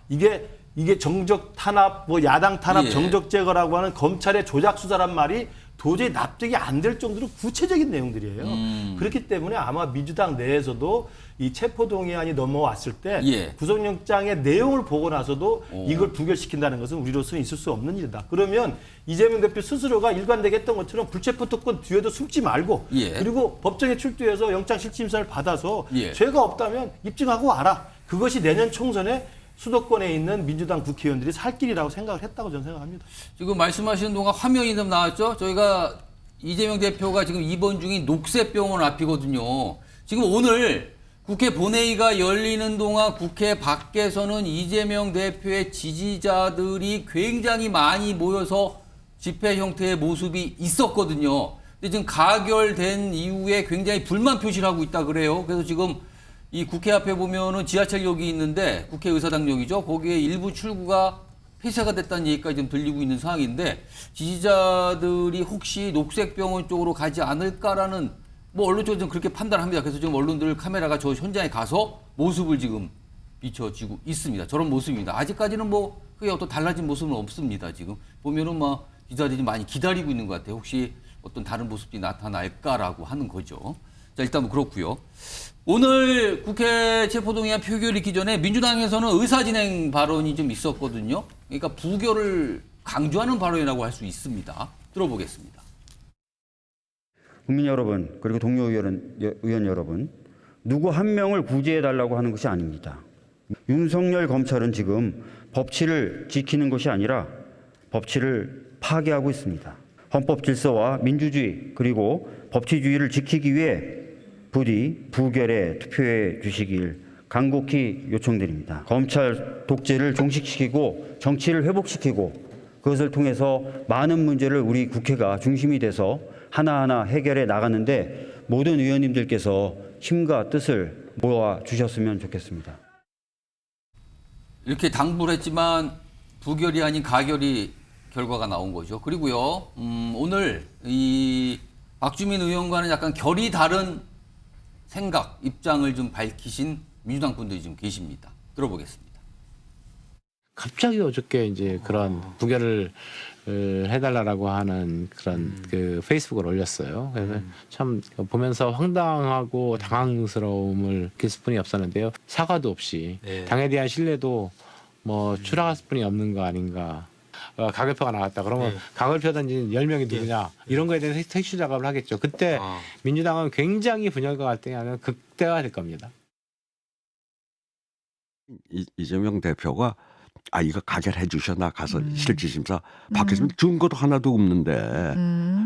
[SPEAKER 5] 이게 정적 탄압, 뭐 야당 탄압, 정적 제거라고 하는 검찰의 조작 수사란 말이 도저히 납득이 안 될 정도로 구체적인 내용들이에요. 그렇기 때문에 아마 민주당 내에서도 이 체포동의안이 넘어왔을 때 구속영장의 내용을 보고 나서도 이걸 부결시킨다는 것은 우리로서는 있을 수 없는 일이다. 그러면 이재명 대표 스스로가 일관되게 했던 것처럼 불체포 특권 뒤에도 숨지 말고 그리고 법정에 출두해서 영장실질심사를 받아서 죄가 없다면 입증하고 와라. 그것이 내년 총선에 수도권에 있는 민주당 국회의원들이 살 길이라고 생각을 했다고 저는 생각합니다.
[SPEAKER 1] 지금 말씀하시는 동안 화면이 좀 나왔죠? 저희가 이재명 대표가 지금 입원 중인 녹색병원 앞이거든요. 지금 오늘 국회 본회의가 열리는 동안 국회 밖에서는 이재명 대표의 지지자들이 굉장히 많이 모여서 집회 형태의 모습이 있었거든요. 근데 지금 가결된 이후에 굉장히 불만 표시를 하고 있다 그래요. 그래서 지금 이 국회 앞에 보면은 지하철역이 있는데 국회의사당역이죠. 거기에 일부 출구가 폐쇄가 됐다는 얘기까지 좀 들리고 있는 상황인데 지지자들이 혹시 녹색병원 쪽으로 가지 않을까라는 뭐 언론 쪽에서 좀 그렇게 판단합니다. 그래서 지금 언론들 카메라가 저 현장에 가서 모습을 지금 비춰지고 있습니다. 저런 모습입니다. 아직까지는 뭐 크게 어떤 달라진 모습은 없습니다. 지금 보면은 뭐 기자들이 많이 기다리고 있는 것 같아요. 혹시 어떤 다른 모습이 나타날까라고 하는 거죠. 자, 일단 뭐 그렇고요. 오늘 국회 체포동의안 표결이 있기 전에 민주당에서는 의사진행 발언이 좀 있었거든요. 그러니까 부결을 강조하는 발언이라고 할 수 있습니다. 들어보겠습니다.
[SPEAKER 4] 국민 여러분 그리고 동료 의원 여러분, 누구 한 명을 구제해달라고 하는 것이 아닙니다. 윤석열 검찰은 지금 법치를 지키는 것이 아니라 법치를 파괴하고 있습니다. 헌법 질서와 민주주의 그리고 법치주의를 지키기 위해 부디 부결에 투표해 주시길 간곡히 요청드립니다. 검찰 독재를 종식시키고 정치를 회복시키고 그것을 통해서 많은 문제를 우리 국회가 중심이 돼서 하나하나 해결해 나가는데 모든 의원님들께서 힘과 뜻을 모아 주셨으면 좋겠습니다.
[SPEAKER 1] 이렇게 당부를 했지만 부결이 아닌 가결이 결과가 나온 거죠. 그리고요, 오늘 이 박주민 의원과는 약간 결이 다른 생각, 입장을 좀 밝히신 민주당 분들이 좀 계십니다. 들어보겠습니다.
[SPEAKER 3] 갑자기 어저께 이제 그런 부결을 해달라고 하는 그런 그 페이스북을 올렸어요. 그래서 참 보면서 황당하고 당황스러움을 느낄 뿐이 없었는데요. 사과도 없이 당에 대한 신뢰도 뭐 추락할 뿐이 없는 거 아닌가. 가결표가 나왔다. 그러면 가결표 던진 10명이 누구냐. 이런 거에 대해서 택시 작업을 하겠죠. 그때 민주당은 굉장히 분열과 갈등이 하는 극대화 될 겁니다.
[SPEAKER 15] 이재명 대표가 이거 가결해 주셔 나 가서 실질심사 받겠습니다. 증거도 하나도 없는데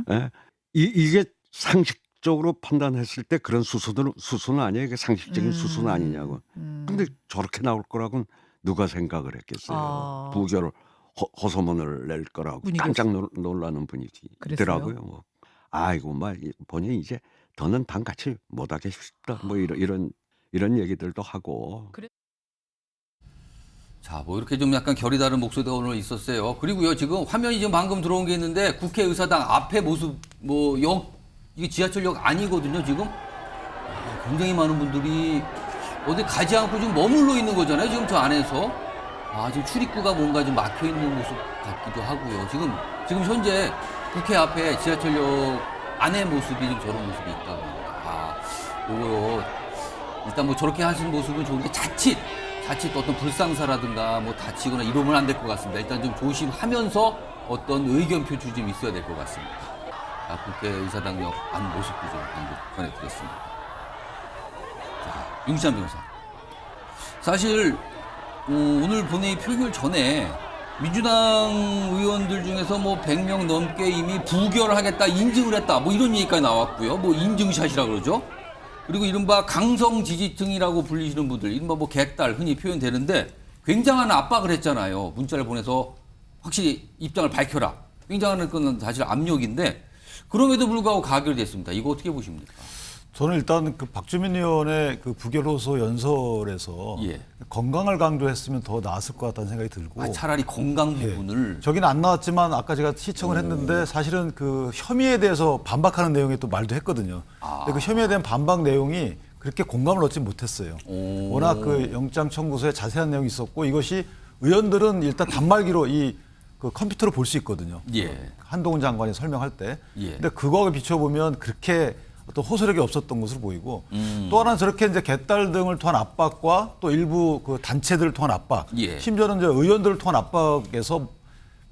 [SPEAKER 15] 예? 이게 상식적으로 판단했을 때 그런 수순은 아니에요. 이게 상식적인 수순 아니냐고. 근데 저렇게 나올 거라고는 누가 생각을 했겠어요. 부결을 호소문을 낼 거라고 깜짝 놀라는 분위기더라고요. 뭐. 아이고 막 본인이 이제 더는 당 같이 못하게 싶다. 뭐 이런 얘기들도 하고.
[SPEAKER 1] 자, 뭐 이렇게 좀 약간 결이 다른 목소리가 오늘 있었어요. 그리고요, 지금 화면이 지금 방금 들어온 게 있는데 국회의사당 앞에 모습, 뭐 이게 지하철역 아니거든요, 지금. 굉장히 많은 분들이 어디 가지 않고 좀 머물러 있는 거잖아요, 지금 저 안에서. 지금 출입구가 뭔가 좀 막혀 있는 모습 같기도 하고요. 지금 현재 국회 앞에 지하철역 안의 모습이 지금 저런 모습이 있다고 합니다. 요거 일단 뭐 저렇게 하시는 모습은 좋은데 자칫 어떤 불상사라든가 뭐 다치거나 이러면 안 될 것 같습니다. 일단 좀 조심하면서 어떤 의견 표출이 좀 있어야 될 것 같습니다. 국회의사당역 안 모습도 좀 방금 전해드렸습니다. 자, 윤시찬 변호사. 사실 오늘 본회의 표결 전에 민주당 의원들 중에서 뭐 100명 넘게 이미 부결하겠다, 인증을 했다, 뭐 이런 얘기까지 나왔고요. 뭐 인증샷이라 그러죠. 그리고 이른바 강성 지지층이라고 불리시는 분들, 이른바 뭐 객달 흔히 표현되는데 굉장한 압박을 했잖아요. 문자를 보내서 확실히 입장을 밝혀라. 굉장한 건 사실 압력인데 그럼에도 불구하고 가결됐습니다. 이거 어떻게 보십니까?
[SPEAKER 5] 저는 일단 그 박주민 의원의 그 부결 호소 연설에서 건강을 강조했으면 더 나았을 것 같다는 생각이 들고.
[SPEAKER 1] 차라리 건강 부분을.
[SPEAKER 5] 저기는 안 나왔지만 아까 제가 시청을 했는데 사실은 그 혐의에 대해서 반박하는 내용의 또 말도 했거든요. 근데 그 혐의에 대한 반박 내용이 그렇게 공감을 얻지 못했어요. 워낙 그 영장 청구서에 자세한 내용이 있었고 이것이 의원들은 일단 단말기로 그 컴퓨터로 볼 수 있거든요. 한동훈 장관이 설명할 때. 근데 그거에 비춰보면 그렇게 어떤 호소력이 없었던 것으로 보이고 또 하나는 저렇게 이제 갯달 등을 통한 압박과 또 일부 그 단체들을 통한 압박, 심지어는 이제 의원들을 통한 압박에서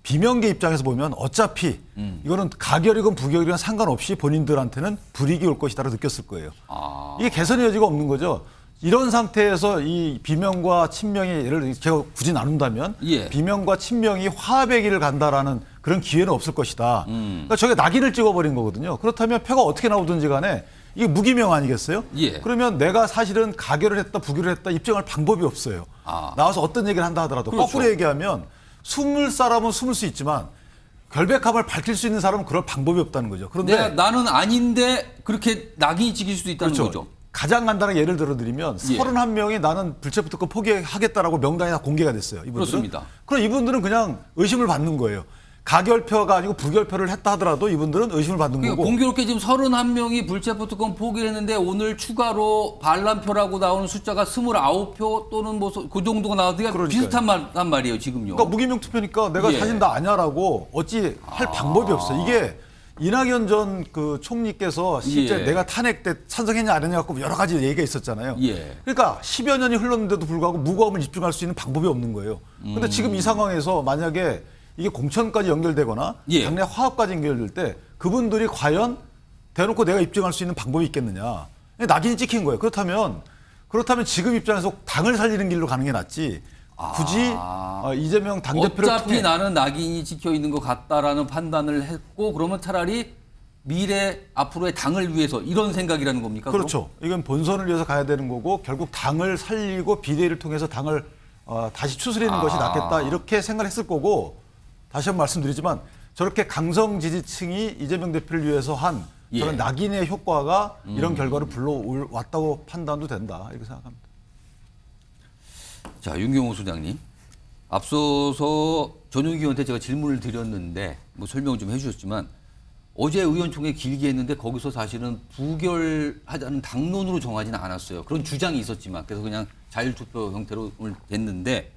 [SPEAKER 5] 비명계 입장에서 보면 어차피 이거는 가결이건 부결이건 상관없이 본인들한테는 불이익이 올 것이다라고 느꼈을 거예요. 이게 개선의 여지가 없는 거죠. 이런 상태에서 이 비명과 친명이 예를 제가 굳이 나눈다면 비명과 친명이 화합의 길을 간다라는 그런 기회는 없을 것이다. 그러니까 저게 낙인을 찍어버린 거거든요. 그렇다면 표가 어떻게 나오든지 간에 이게 무기명 아니겠어요? 그러면 내가 사실은 가결을 했다 부결을 했다 입증할 방법이 없어요. 나와서 어떤 얘기를 한다 하더라도 거꾸로 얘기하면 숨을 사람은 숨을 수 있지만 결백함을 밝힐 수 있는 사람은 그럴 방법이 없다는 거죠. 그런데
[SPEAKER 1] 나는 아닌데 그렇게 낙인이 찍힐 수도 있다는 거죠.
[SPEAKER 5] 가장 간단한 예를 들어드리면
[SPEAKER 1] 예.
[SPEAKER 5] 31명이 나는 불체포 특권 포기하겠다라고 명단이 다 공개가 됐어요. 이분들은.
[SPEAKER 1] 그렇습니다.
[SPEAKER 5] 그럼 이분들은 그냥 의심을 받는 거예요. 가결표가 아니고 부결표를 했다 하더라도 이분들은 의심을 받는
[SPEAKER 1] 그러니까
[SPEAKER 5] 거고.
[SPEAKER 1] 공교롭게 지금 31명이 불체포 특권 포기를 했는데 오늘 추가로 반란표라고 나오는 숫자가 29표 또는 뭐 그 정도가 나오니까 비슷한 말이에요, 지금요.
[SPEAKER 5] 그러니까 무기명 투표니까 내가
[SPEAKER 1] 예.
[SPEAKER 5] 사실 다 아냐라고 어찌 할 방법이 없어요. 이게 이낙연 전 그 총리께서 실제
[SPEAKER 1] 예.
[SPEAKER 5] 내가 탄핵 때 찬성했냐 안 했냐 갖고 여러 가지 얘기가 있었잖아요.
[SPEAKER 1] 예.
[SPEAKER 5] 그러니까 10여 년이 흘렀는데도 불구하고 무고함을 입증할 수 있는 방법이 없는 거예요. 근데 지금 이 상황에서 만약에 이게 공천까지 연결되거나
[SPEAKER 1] 예.
[SPEAKER 5] 당내 화합까지 연결될 때 그분들이 과연 대놓고 내가 입증할 수 있는 방법이 있겠느냐. 낙인이 찍힌 거예요. 그렇다면 지금 입장에서 당을 살리는 길로 가는 게 낫지. 굳이 이재명 당대표를
[SPEAKER 1] 어차피
[SPEAKER 5] 통해
[SPEAKER 1] 나는 낙인이 찍혀 있는 것 같다라는 판단을 했고 그러면 차라리 미래 앞으로의 당을 위해서 이런 생각이라는 겁니까?
[SPEAKER 5] 그렇죠. 이건 본선을 위해서 가야 되는 거고 결국 당을 살리고 비대위를 통해서 당을 다시 추스리는 것이 낫겠다 이렇게 생각을 했을 거고 다시 한번 말씀드리지만 저렇게 강성 지지층이 이재명 대표를 위해서 한 저런 낙인의 효과가 이런 결과를 불러왔다고 판단도 된다 이렇게 생각합니다.
[SPEAKER 1] 자, 윤경호 소장님. 앞서서 전용기 의원한테 제가 질문을 드렸는데 뭐 설명 좀 해주셨지만 어제 의원총회 길게 했는데 거기서 사실은 부결하자는 당론으로 정하지는 않았어요. 그런 주장이 있었지만 그래서 그냥 자율투표 형태로 오늘 됐는데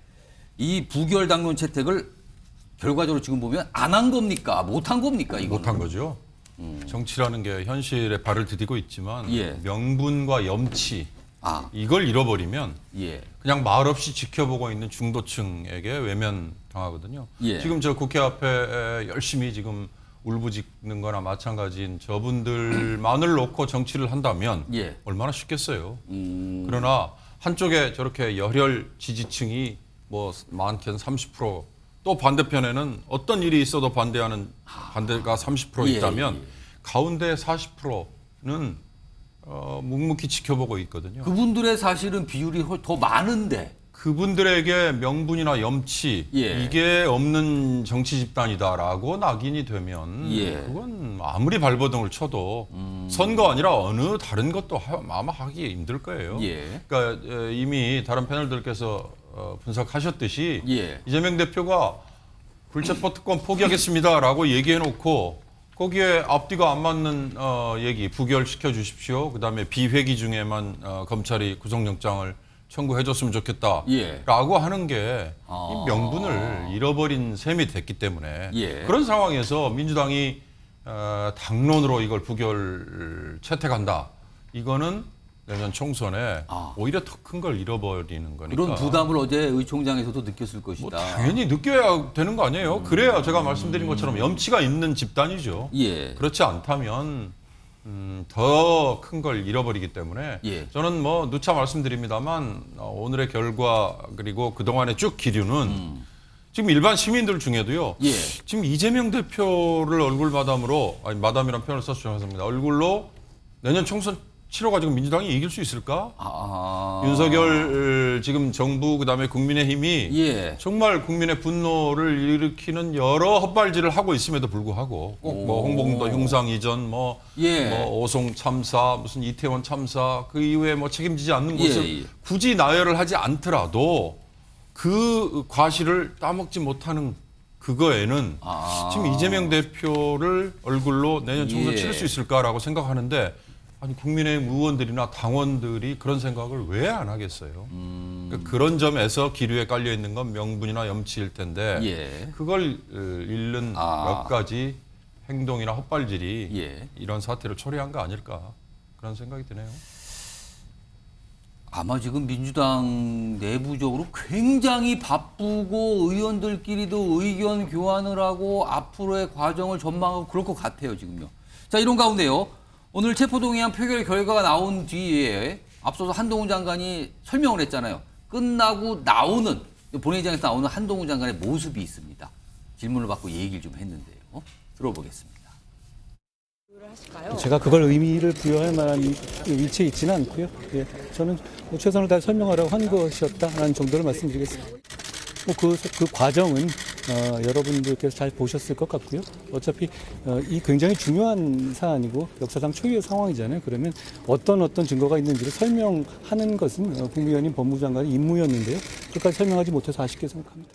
[SPEAKER 1] 이 부결 당론 채택을 결과적으로 지금 보면 안 한 겁니까? 못 한 겁니까? 이거
[SPEAKER 9] 못한 거죠. 정치라는 게 현실에 발을 디디고 있지만
[SPEAKER 1] 예.
[SPEAKER 9] 명분과 염치 이걸 잃어버리면 그냥 말없이 지켜보고 있는 중도층에게 외면당하거든요.
[SPEAKER 1] 예.
[SPEAKER 9] 지금 저 국회 앞에 열심히 지금 울부짖는 거나 마찬가지인 저분들만을 놓고 정치를 한다면 얼마나 쉽겠어요. 그러나 한쪽에 저렇게 열혈 지지층이 뭐 많게는 30%, 또 반대편에는 어떤 일이 있어도 반대하는 반대가 30% 있다면 가운데 40%는 묵묵히 지켜보고 있거든요.
[SPEAKER 1] 그분들의 사실은 비율이 더 많은데
[SPEAKER 9] 그분들에게 명분이나 염치 이게 없는 정치 집단이다라고 낙인이 되면 그건 아무리 발버둥을 쳐도 선거 아니라 어느 다른 것도 아마 하기 힘들 거예요. 그러니까 이미 다른 패널들께서 분석하셨듯이 이재명 대표가 불체포 특권 포기하겠습니다라고 얘기해놓고 거기에 앞뒤가 안 맞는 얘기 부결시켜 주십시오. 그다음에 비회기 중에만 검찰이 구속영장을 청구해줬으면 좋겠다라고 하는 게 이 명분을 잃어버린 셈이 됐기 때문에 그런 상황에서 민주당이 당론으로 이걸 부결 채택한다. 이거는 내년 총선에 오히려 더 큰 걸 잃어버리는 거니까.
[SPEAKER 1] 그런 부담을 어제 의총장에서도 느꼈을 것이다.
[SPEAKER 9] 뭐 당연히 느껴야 되는 거 아니에요. 그래야 제가 말씀드린 것처럼 염치가 있는 집단이죠. 그렇지 않다면 더 큰 걸 잃어버리기 때문에 저는 뭐 누차 말씀드립니다만 오늘의 결과 그리고 그동안의 쭉 기류는 지금 일반 시민들 중에도요. 지금 이재명 대표를 얼굴 마담으로 아니 마담이라는 표현을 써서 죄송합니다. 얼굴로 내년 총선 치러가지고 민주당이 이길 수 있을까? 윤석열 지금 정부 그다음에 국민의힘이 정말 국민의 분노를 일으키는 여러 헛발질을 하고 있음에도 불구하고 뭐 홍범도 흉상 이전 뭐 오송 참사 무슨 이태원 참사 그 이후에 뭐 책임지지 않는 것을 굳이 나열을 하지 않더라도 그 과실을 따먹지 못하는 그거에는 지금 이재명 대표를 얼굴로 내년 총선 치를 수 있을까라고 생각하는데 아니 국민의힘 의원들이나 당원들이 그런 생각을 왜 안 하겠어요? 그러니까 그런 점에서 기류에 깔려 있는 건 명분이나 염치일 텐데 그걸 잃는 몇 가지 행동이나 헛발질이 이런 사태를 초래한 거 아닐까 그런 생각이 드네요.
[SPEAKER 1] 아마 지금 민주당 내부적으로 굉장히 바쁘고 의원들끼리도 의견 교환을 하고 앞으로의 과정을 전망하고 그럴 것 같아요, 지금요. 자, 이런 가운데요. 오늘 체포동의안 표결 결과가 나온 뒤에 앞서서 한동훈 장관이 설명을 했잖아요. 끝나고 나오는 본회의장에서 나오는 한동훈 장관의 모습이 있습니다. 질문을 받고 얘기를 좀 했는데요. 들어보겠습니다.
[SPEAKER 16] 제가 그걸 의미를 부여할 만한 위치에 있지는 않고요. 저는 최선을 다해 설명하라고 한 것이었다라는 정도를 말씀드리겠습니다. 그 과정은 여러분들께서 잘 보셨을 것 같고요. 어차피 이 굉장히 중요한 사안이고 역사상 초유의 상황이잖아요. 그러면 어떤 증거가 있는지를 설명하는 것은 국무위원님 법무장관의 임무였는데요. 끝까지 설명하지 못해서 아쉽게 생각합니다.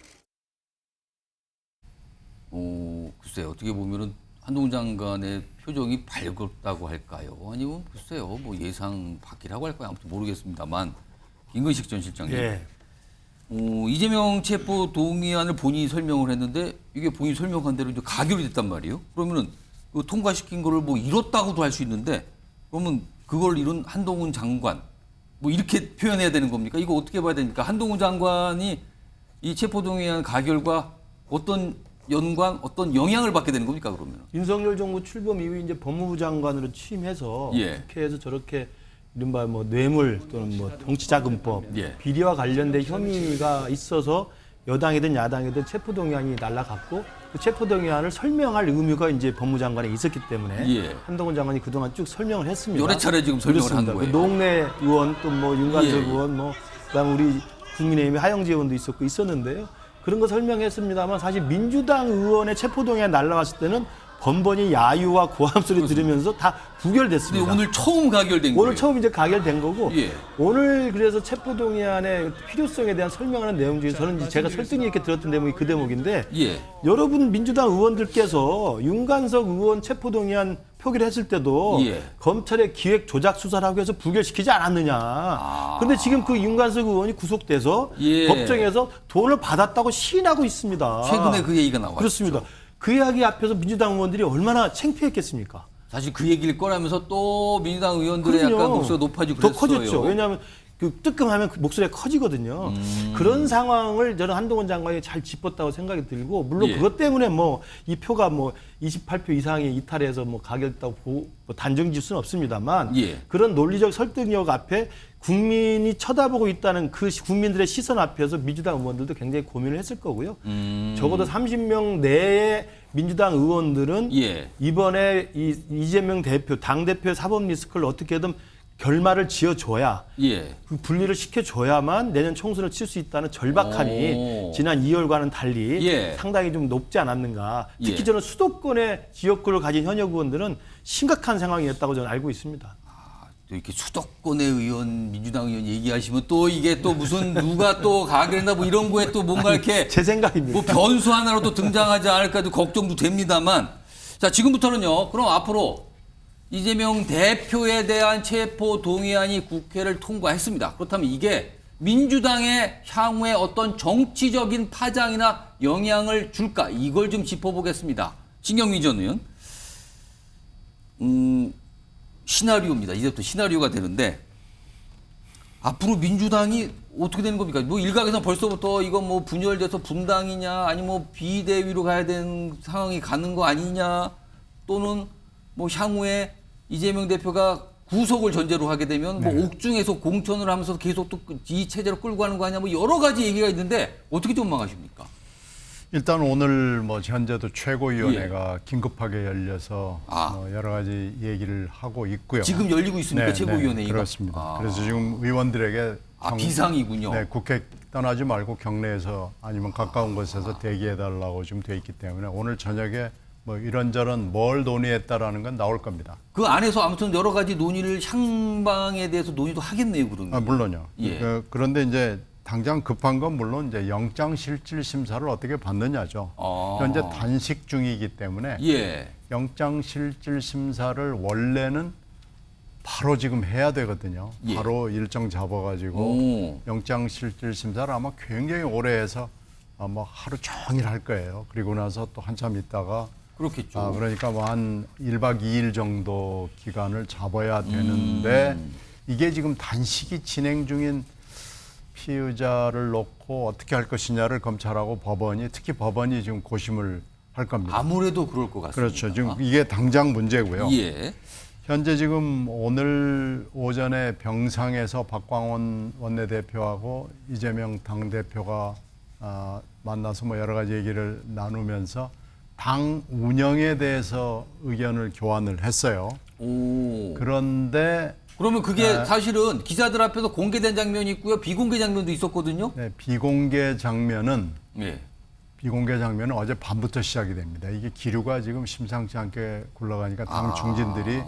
[SPEAKER 1] 글쎄요. 어떻게 보면은 한동훈 장관의 표정이 밝았다고 할까요? 아니면 글쎄요. 뭐 예상 밖이라고 할까요? 아무튼 모르겠습니다만 김근식 전 실장님.
[SPEAKER 5] 예.
[SPEAKER 1] 이재명 체포 동의안을 본인이 설명을 했는데 이게 본인이 설명한 대로 이제 가결이 됐단 말이에요. 그러면은 그 통과시킨 거를 뭐 이뤘다고도 할 수 있는데 그러면 그걸 이룬 한동훈 장관 뭐 이렇게 표현해야 되는 겁니까? 이거 어떻게 봐야 됩니까? 한동훈 장관이 이 체포 동의안 가결과 어떤 연관, 어떤 영향을 받게 되는 겁니까? 그러면
[SPEAKER 5] 윤석열 정부 출범 이후 이제 법무부 장관으로 취임해서 국회에서 저렇게 이른바 뭐 뇌물 또는 뭐 정치자금법 비리와 관련된 혐의가 있어서 여당이든 야당이든 체포동의안이 날아갔고 그 체포동의안을 설명할 의무가 이제 법무장관에 있었기 때문에 한동훈 장관이 그동안 쭉 설명을 했습니다.
[SPEAKER 1] 여러 차례 지금 설명을 한 거예요.
[SPEAKER 5] 노웅래 의원 또 뭐 윤관석 의원 뭐 그다음 우리 국민의힘의 하영재 의원도 있었는데요. 그런 거 설명했습니다만 사실 민주당 의원의 체포동의안 날아갔을 때는 번번이 야유와 고함 소리 들으면서 다 부결됐습니다.
[SPEAKER 1] 근데 오늘 처음 가결된 거예요.
[SPEAKER 5] 오늘 처음 이제 가결된 거고 오늘 그래서 체포동의안의 필요성에 대한 설명하는 내용 중에 저는 이제 제가 설득이 있게 들었던 대목이 그 대목인데 여러분 민주당 의원들께서 윤관석 의원 체포동의안 표기를 했을 때도 검찰의 기획 조작 수사를 하고 해서 부결시키지 않았느냐. 그런데 지금 그 윤관석 의원이 구속돼서 법정에서 돈을 받았다고 시인하고 있습니다.
[SPEAKER 1] 최근에 그 얘기가 나왔죠.
[SPEAKER 5] 그렇습니다. 그 이야기 앞에서 민주당 의원들이 얼마나 창피했겠습니까?
[SPEAKER 1] 사실 그 얘기를 꺼내면서 또 민주당 의원들의 약간 목소리가 높아지고 그랬어요.
[SPEAKER 5] 더 커졌죠. 왜냐하면 그 뜨끔하면 그 목소리가 커지거든요. 그런 상황을 저는 한동훈 장관이 잘 짚었다고 생각이 들고 물론 그것 때문에 뭐 이 표가 뭐 28표 이상이 이탈해서 뭐 가결됐다고 뭐 단정 지을 수는 없습니다만 그런 논리적 설득력 앞에 국민이 쳐다보고 있다는 그 국민들의 시선 앞에서 민주당 의원들도 굉장히 고민을 했을 거고요. 적어도 30명 내의 민주당 의원들은 이번에 이재명 대표, 당대표의 사법 리스크를 어떻게든 결말을 지어줘야 그 분리를 시켜줘야만 내년 총선을 칠 수 있다는 절박함이 지난 2월과는 달리 상당히 좀 높지 않았는가. 특히 저는 수도권의 지역구를 가진 현역 의원들은 심각한 상황이었다고 저는 알고 있습니다.
[SPEAKER 1] 이렇게 수도권의 의원, 민주당 의원 얘기하시면 또 이게 또 무슨 누가 또 가결했나 뭐 이런 거에 또 뭔가 이렇게
[SPEAKER 5] 제 생각입니다.
[SPEAKER 1] 뭐 변수 하나라도 등장하지 않을까도 걱정도 됩니다만 자 지금부터는요. 그럼 앞으로 이재명 대표에 대한 체포 동의안이 국회를 통과했습니다. 그렇다면 이게 민주당의 향후에 어떤 정치적인 파장이나 영향을 줄까? 이걸 좀 짚어보겠습니다. 신경민 전 의원. 시나리오입니다. 이제부터 시나리오가 되는데 앞으로 민주당이 어떻게 되는 겁니까? 뭐 일각에서 벌써부터 이건 뭐 분열돼서 분당이냐 아니면 뭐 비대위로 가야 되는 상황이 가는 거 아니냐 또는 뭐 향후에 이재명 대표가 구속을 전제로 하게 되면 뭐 옥중에서 공천을 하면서 계속 또 이 체제로 끌고 가는 거 아니냐 뭐 여러 가지 얘기가 있는데 어떻게 전망하십니까?
[SPEAKER 6] 일단 오늘 뭐 현재도 최고위원회가 긴급하게 열려서 뭐 여러 가지 얘기를 하고 있고요.
[SPEAKER 1] 지금 열리고 있습니까? 최고위원회가?
[SPEAKER 6] 그렇습니다. 그래서 지금 의원들에게
[SPEAKER 1] 비상이군요.
[SPEAKER 6] 네, 국회 떠나지 말고 경내에서 아니면 가까운 곳에서 대기해달라고 지금 돼 있기 때문에 오늘 저녁에 뭐 이런저런 뭘 논의했다라는 건 나올 겁니다.
[SPEAKER 1] 그 안에서 아무튼 여러 가지 논의를 향방에 대해서 논의도 하겠네요, 그러면.
[SPEAKER 6] 물론요. 그런데 이제 당장 급한 건 물론 이제 영장실질심사를 어떻게 받느냐죠. 현재 단식 중이기 때문에 영장실질심사를 원래는 바로 지금 해야 되거든요. 바로 일정 잡아가지고 영장실질심사를 아마 굉장히 오래 해서 아마 하루 종일 할 거예요. 그리고 나서 또 한참 있다가
[SPEAKER 1] 그렇겠죠.
[SPEAKER 6] 그러니까 뭐 한 1박 2일 정도 기간을 잡아야 되는데 이게 지금 단식이 진행 중인 피의자를 놓고 어떻게 할 것이냐를 검찰하고 법원이 특히 법원이 지금 고심을 할 겁니다.
[SPEAKER 1] 아무래도 그럴 것 같습니다.
[SPEAKER 6] 그렇죠. 지금 이게 당장 문제고요. 현재 지금 오늘 오전에 병상에서 박광원 원내대표하고 이재명 당대표가 만나서 뭐 여러 가지 얘기를 나누면서 당 운영에 대해서 의견을 교환을 했어요. 그런데
[SPEAKER 1] 그러면 그게 사실은 기자들 앞에서 공개된 장면이 있고요. 비공개 장면도 있었거든요.
[SPEAKER 6] 네, 비공개 장면은 비공개 장면은 어제 밤부터 시작이 됩니다. 이게 기류가 지금 심상치 않게 굴러가니까 당 중진들이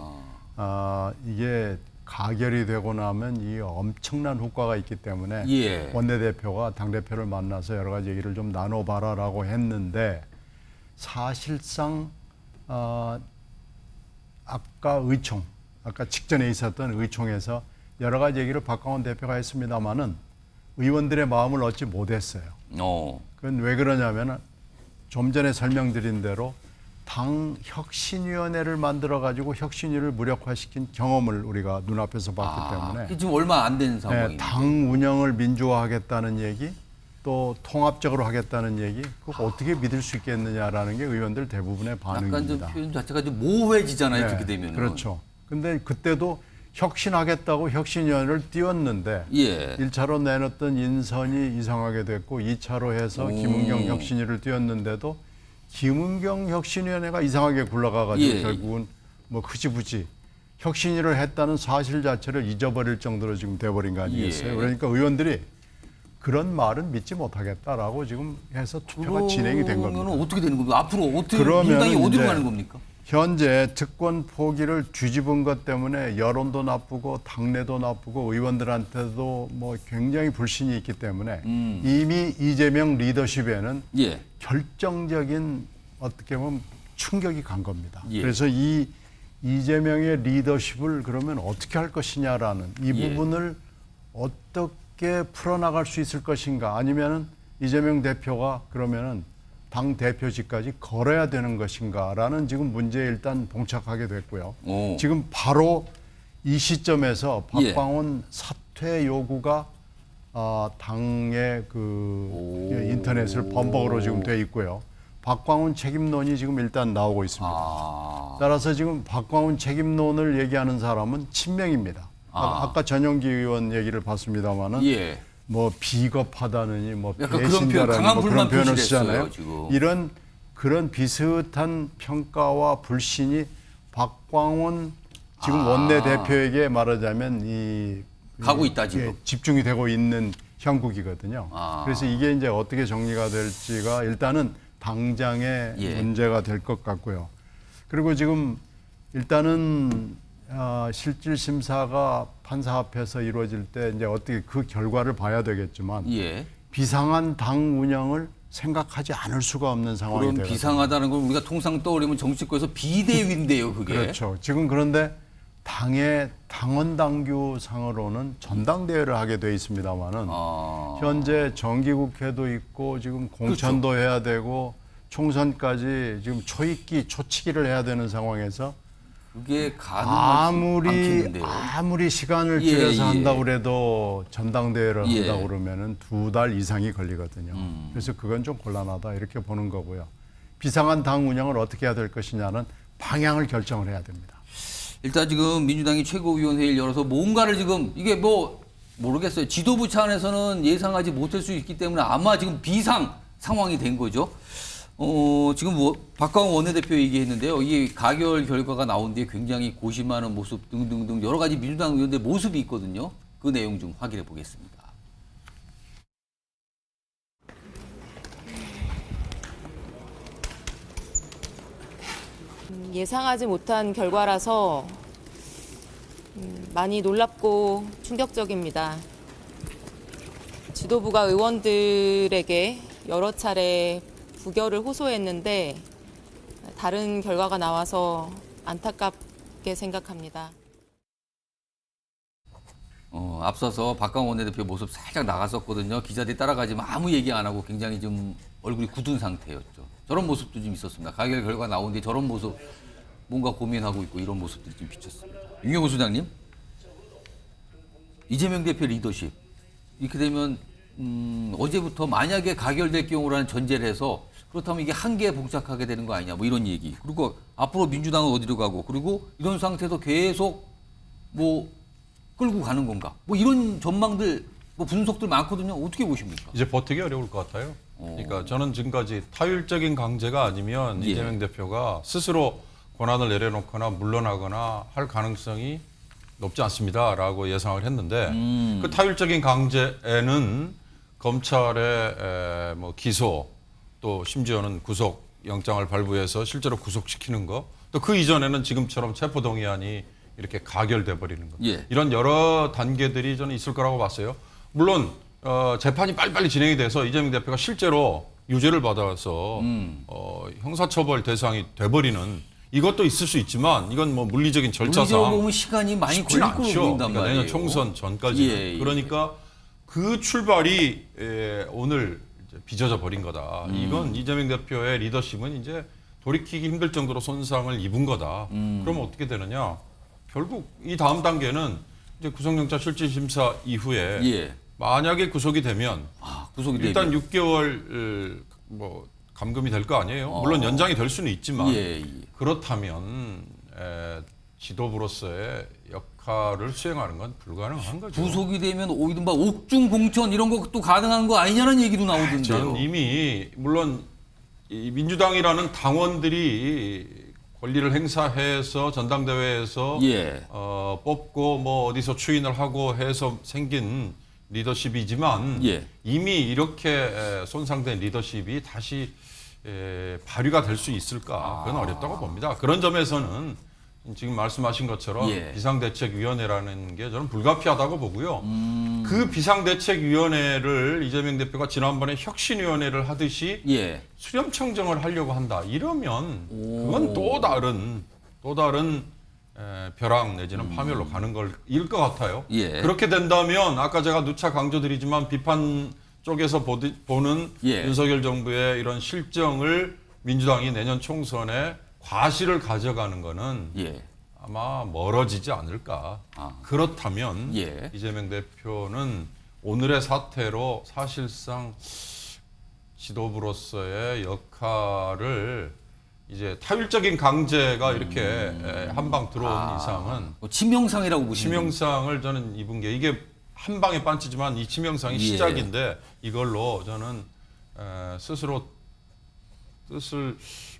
[SPEAKER 6] 이게 가결이 되고 나면 이 엄청난 효과가 있기 때문에
[SPEAKER 1] 예.
[SPEAKER 6] 원내대표가 당대표를 만나서 여러 가지 얘기를 좀 나눠봐라라고 했는데 사실상 아까 직전에 있었던 의총에서 여러 가지 얘기를 박광원 대표가 했습니다마는 의원들의 마음을 얻지 못했어요. 그건 왜 그러냐면 좀 전에 설명드린 대로 당 혁신위원회를 만들어가지고 혁신위를 무력화시킨 경험을 우리가 눈앞에서 봤기 때문에
[SPEAKER 1] 지금 얼마 안 된 상황입니다.
[SPEAKER 6] 네, 당 운영을 민주화하겠다는 얘기 또 통합적으로 하겠다는 얘기 그거 어떻게 믿을 수 있겠느냐라는 게 의원들 대부분의 반응입니다.
[SPEAKER 1] 약간 좀 표현 자체가 좀 모호해지잖아요.
[SPEAKER 6] 네,
[SPEAKER 1] 그렇게 되면.
[SPEAKER 6] 그렇죠. 근데 그때도 혁신하겠다고 혁신위원회를 띄웠는데
[SPEAKER 1] 예.
[SPEAKER 6] 1차로 내놨던 인선이 이상하게 됐고 2차로 해서 김은경 혁신위를 띄웠는데도 김은경 혁신위원회가 이상하게 굴러가가지고 결국은 뭐 흐지부지 혁신위를 했다는 사실 자체를 잊어버릴 정도로 지금 돼버린 거 아니겠어요? 그러니까 의원들이 그런 말은 믿지 못하겠다라고 지금 해서 투표가 진행이 된 겁니다.
[SPEAKER 1] 그러면 어떻게 되는 겁니까? 앞으로 어떻게 민주당이 어디로 가는 겁니까?
[SPEAKER 6] 현재 특권 포기를 뒤집은 것 때문에 여론도 나쁘고 당내도 나쁘고 의원들한테도 뭐 굉장히 불신이 있기 때문에 이미 이재명 리더십에는 결정적인 어떻게 보면 충격이 간 겁니다. 그래서 이 이재명의 리더십을 그러면 어떻게 할 것이냐라는 이 부분을 어떻게 풀어나갈 수 있을 것인가 아니면은 이재명 대표가 그러면은 당 대표직까지 걸어야 되는 것인가라는 지금 문제에 일단 봉착하게 됐고요. 지금 바로 이 시점에서 박광원 사퇴 요구가 당의 그 인터넷을 범벅으로 지금 돼 있고요. 박광원 책임론이 지금 일단 나오고 있습니다. 따라서 지금 박광원 책임론을 얘기하는 사람은 친명입니다. 아까 전용기 의원 얘기를 봤습니다마는 뭐 비겁하다느니 뭐 배신자라는 뭐 그런 표현을 쓰잖아요. 이런 그런 비슷한 평가와 불신이 박광원 지금 원내대표에게 말하자면
[SPEAKER 1] 가고 있다 지금
[SPEAKER 6] 집중이 되고 있는 형국이거든요. 그래서 이게 이제 어떻게 정리가 될지가 일단은 당장의 문제가 될 것 같고요. 그리고 지금 일단은 실질 심사가 판사 앞에서 이루어질 때 이제 어떻게 그 결과를 봐야 되겠지만 비상한 당 운영을 생각하지 않을 수가 없는 상황이 되거든요.
[SPEAKER 1] 그럼 비상하다는 걸 우리가 통상 떠올리면 정치권에서 비대위인데요, 그게.
[SPEAKER 6] 그렇죠. 지금 그런데 당의 당원 당규 상으로는 전당대회를 하게 돼 있습니다만은 현재 정기국회도 있고 지금 공천도 해야 되고 총선까지 지금 초입기 초치기를 해야 되는 상황에서
[SPEAKER 1] 그게 가능하지
[SPEAKER 6] 아무리 시간을 들여서 한다고 그래도 전당대회를 한다고 그러면은 2달 이상이 걸리거든요. 그래서 그건 좀 곤란하다 이렇게 보는 거고요. 비상한 당 운영을 어떻게 해야 될 것이냐는 방향을 결정을 해야 됩니다.
[SPEAKER 1] 일단 지금 민주당이 최고위원회의를 열어서 뭔가를 지금 이게 뭐 모르겠어요. 지도부 차원에서는 예상하지 못할 수 있기 때문에 아마 지금 비상 상황이 된 거죠. 지금 뭐 박광원 원내대표 얘기했는데요. 이 가결 결과가 나온 뒤에 굉장히 고심하는 모습 등등등 여러 가지 민주당 의원들 모습이 있거든요. 그 내용 좀 확인해 보겠습니다.
[SPEAKER 17] 예상하지 못한 결과라서 많이 놀랍고 충격적입니다. 지도부가 의원들에게 여러 차례 부결을 호소했는데 다른 결과가 나와서 안타깝게 생각합니다.
[SPEAKER 1] 앞서서 박광원 원내대표 모습 살짝 나갔었거든요. 기자들이 따라가지만 아무 얘기 안 하고 굉장히 좀 얼굴이 굳은 상태였죠. 저런 모습도 좀 있었습니다. 가결 결과 나온 뒤에 저런 모습 뭔가 고민하고 있고 이런 모습들이 좀 비쳤습니다. 윤경호 소장님, 이재명 대표 리더십 이렇게 되면 어제부터 만약에 가결될 경우라는 전제를 해서 그렇다면 이게 한계에 봉착하게 되는 거 아니냐 뭐 이런 얘기. 그리고 앞으로 민주당은 어디로 가고 그리고 이런 상태에서 계속 뭐 끌고 가는 건가 뭐 이런 전망들 뭐 분석들 많거든요. 어떻게 보십니까?
[SPEAKER 9] 이제 버티기 어려울 것 같아요. 그러니까 저는 지금까지 타율적인 강제가 아니면 이재명 대표가 스스로 권한을 내려놓거나 물러나거나 할 가능성이 높지 않습니다라고 예상을 했는데 그 타율적인 강제에는 검찰의 뭐 기소 또 심지어는 구속 영장을 발부해서 실제로 구속시키는 거, 또 그 이전에는 지금처럼 체포동의안이 이렇게 가결돼 버리는 거,
[SPEAKER 1] 예.
[SPEAKER 9] 이런 여러 단계들이 저는 있을 거라고 봤어요. 물론 재판이 빨리빨리 진행이 돼서 이재명 대표가 실제로 유죄를 받아서 형사처벌 대상이 돼버리는 이것도 있을 수 있지만, 이건 뭐 물리적인 절차상
[SPEAKER 1] 물리적으로 보면 시간이 많이
[SPEAKER 9] 쉽지는
[SPEAKER 1] 걸릴 걸로
[SPEAKER 9] 않죠.
[SPEAKER 1] 보인단
[SPEAKER 9] 그러니까
[SPEAKER 1] 말이에요.
[SPEAKER 9] 내년 총선 전까지.
[SPEAKER 1] 예, 예.
[SPEAKER 9] 그러니까 그 출발이 오늘 이제 빚어져 버린 거다. 이건 이재명 대표의 리더십은 이제 돌이키기 힘들 정도로 손상을 입은 거다. 그러면 어떻게 되느냐? 결국 이 다음 단계는 이제 구속영장 실질심사 이후에
[SPEAKER 1] 예.
[SPEAKER 9] 만약에 구속이 되면
[SPEAKER 1] 구속이
[SPEAKER 9] 일단
[SPEAKER 1] 되면.
[SPEAKER 9] 6개월 뭐 감금이 될 거 아니에요. 물론 연장이 될 수는 있지만
[SPEAKER 1] 예.
[SPEAKER 9] 그렇다면 지도부로서의 역할을 수행하는 건 불가능한 거죠.
[SPEAKER 1] 구속이 되면 이른바 옥중 공천 이런 것도 가능한 거 아니냐는 얘기도 나오던데요.
[SPEAKER 9] 저는 이미 물론 이 민주당이라는 당원들이 권리를 행사해서 전당대회에서
[SPEAKER 1] 예.
[SPEAKER 9] 뽑고 뭐 어디서 추인을 하고 해서 생긴 리더십이지만
[SPEAKER 1] 예.
[SPEAKER 9] 이미 이렇게 손상된 리더십이 다시 발휘가 될 수 있을까? 그건 어렵다고 봅니다. 그런 점에서는 지금 말씀하신 것처럼
[SPEAKER 1] 예.
[SPEAKER 9] 비상대책위원회라는 게 저는 불가피하다고 보고요. 그 비상대책위원회를 이재명 대표가 지난번에 혁신위원회를 하듯이
[SPEAKER 1] 예.
[SPEAKER 9] 수렴청정을 하려고 한다. 이러면 그건 또 다른 벼랑 내지는 파멸로 가는 걸일 것 같아요.
[SPEAKER 1] 예.
[SPEAKER 9] 그렇게 된다면 아까 제가 누차 강조드리지만 비판 쪽에서 보는
[SPEAKER 1] 예.
[SPEAKER 9] 윤석열 정부의 이런 실정을 민주당이 내년 총선에 과실을 가져가는 거는
[SPEAKER 1] 예.
[SPEAKER 9] 아마 멀어지지 않을까. 그렇다면
[SPEAKER 1] 예.
[SPEAKER 9] 이재명 대표는 오늘의 사태로 사실상 지도부로서의 역할을 이제 타율적인 강제가 이렇게 한 방 들어온 이상은
[SPEAKER 1] 치명상이라고 보시면
[SPEAKER 9] 치명상을 저는 입은 게 이게 한 방에 반치지만 이 치명상이
[SPEAKER 1] 예.
[SPEAKER 9] 시작인데 이걸로 저는 스스로 뜻을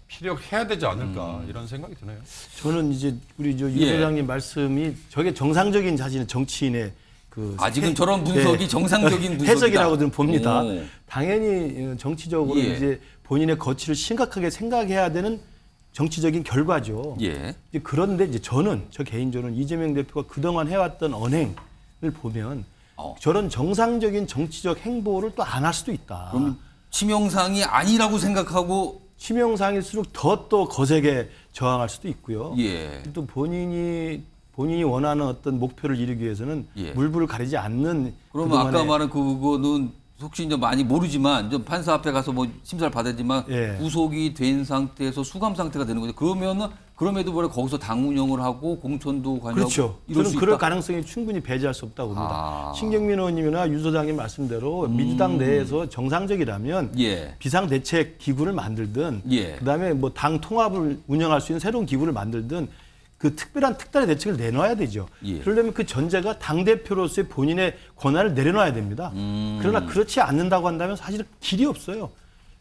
[SPEAKER 9] 피력해야 되지 않을까 이런 생각이 드네요.
[SPEAKER 5] 저는 이제 우리 유
[SPEAKER 1] 예.
[SPEAKER 5] 소장님 말씀이 저게 정상적인 자신의 정치인의 그
[SPEAKER 1] 아직은 저런 분석이 정상적인 분석이다.
[SPEAKER 5] 해석이라고 저는 봅니다.
[SPEAKER 1] 오.
[SPEAKER 5] 당연히 정치적으로
[SPEAKER 1] 예.
[SPEAKER 5] 이제 본인의 거취를 심각하게 생각해야 되는 정치적인 결과죠.
[SPEAKER 1] 예.
[SPEAKER 5] 이제 그런데 이제 저 개인적으로는 이재명 대표가 그동안 해왔던 언행을 보면 저런 정상적인 정치적 행보를 또 안 할 수도 있다.
[SPEAKER 1] 그럼 치명상이 아니라고 생각하고
[SPEAKER 5] 치명상일수록 더 또 거세게 저항할 수도 있고요.
[SPEAKER 1] 예.
[SPEAKER 5] 또 본인이 원하는 어떤 목표를 이루기 위해서는
[SPEAKER 1] 예.
[SPEAKER 5] 물불을 가리지 않는.
[SPEAKER 1] 그러면 아까
[SPEAKER 5] 그동안의
[SPEAKER 1] 말한 그거는 혹시 이제 많이 모르지만 좀 판사 앞에 가서 뭐 심사를 받았지만
[SPEAKER 5] 예.
[SPEAKER 1] 구속이 된 상태에서 수감 상태가 되는 거죠. 그러면은 그럼에도 불구하고 거기서 당 운영을 하고 공천도 관여하고
[SPEAKER 5] 그렇죠.
[SPEAKER 1] 이럴
[SPEAKER 5] 저는
[SPEAKER 1] 수
[SPEAKER 5] 그럴
[SPEAKER 1] 있다.
[SPEAKER 5] 가능성이 충분히 배제할 수 없다고 봅니다.
[SPEAKER 1] 아.
[SPEAKER 5] 신경민 의원님이나 유 소장님 말씀대로 민주당 내에서 정상적이라면
[SPEAKER 1] 예.
[SPEAKER 5] 비상대책 기구를 만들든
[SPEAKER 1] 예.
[SPEAKER 5] 그다음에 뭐 당 통합을 운영할 수 있는 새로운 기구를 만들든 그 특별한 특단의 대책을 내놔야 되죠.
[SPEAKER 1] 예.
[SPEAKER 5] 그러려면 그 전제가 당대표로서의 본인의 권한을 내려놔야 됩니다. 그러나 그렇지 않는다고 한다면 사실 길이 없어요.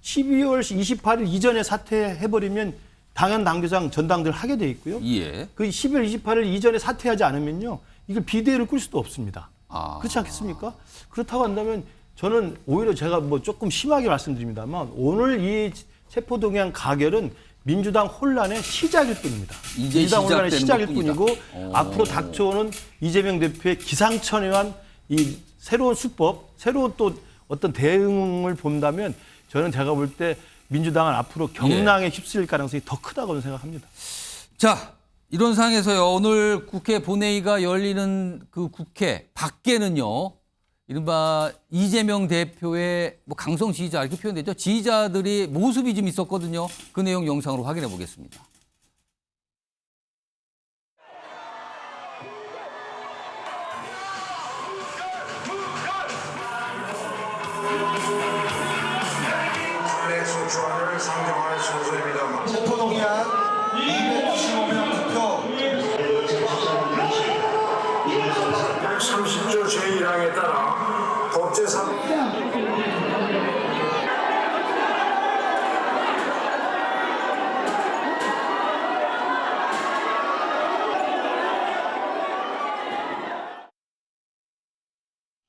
[SPEAKER 5] 12월 28일 이전에 사퇴해버리면 당연 당규상 전당대회를 하게 돼 있고요.
[SPEAKER 1] 예.
[SPEAKER 5] 그 12월 28일 이전에 사퇴하지 않으면요. 이걸 비대위를 꿀 수도 없습니다.
[SPEAKER 1] 아.
[SPEAKER 5] 그렇지 않겠습니까? 그렇다고 한다면 저는 오히려 제가 뭐 조금 심하게 말씀드립니다만 오늘 이 체포동의안 가결은 민주당 혼란의 시작일 뿐입니다.
[SPEAKER 1] 이제
[SPEAKER 5] 민주당 혼란의
[SPEAKER 1] 시작되는
[SPEAKER 5] 시작일
[SPEAKER 1] 것뿐이다.
[SPEAKER 5] 뿐이고 앞으로 닥쳐오는 이재명 대표의 기상천외한 이 새로운 수법, 새로운 또 어떤 대응을 본다면 저는 제가 볼 때 민주당은 앞으로 경랑에 휩쓸릴 가능성이 더 크다고 생각합니다.
[SPEAKER 1] 자, 이런 상황에서요. 오늘 국회 본회의가 열리는 그 국회 밖에는요. 이른바 이재명 대표의 뭐 강성 지지자 이렇게 표현되죠. 지지자들이 모습이 좀 있었거든요. 그 내용 영상으로 확인해 보겠습니다.
[SPEAKER 8] 소추안을 상정할 순서입니다.
[SPEAKER 12] 체포동의안 295명 투표
[SPEAKER 8] 130조 제1항에 따라 법제상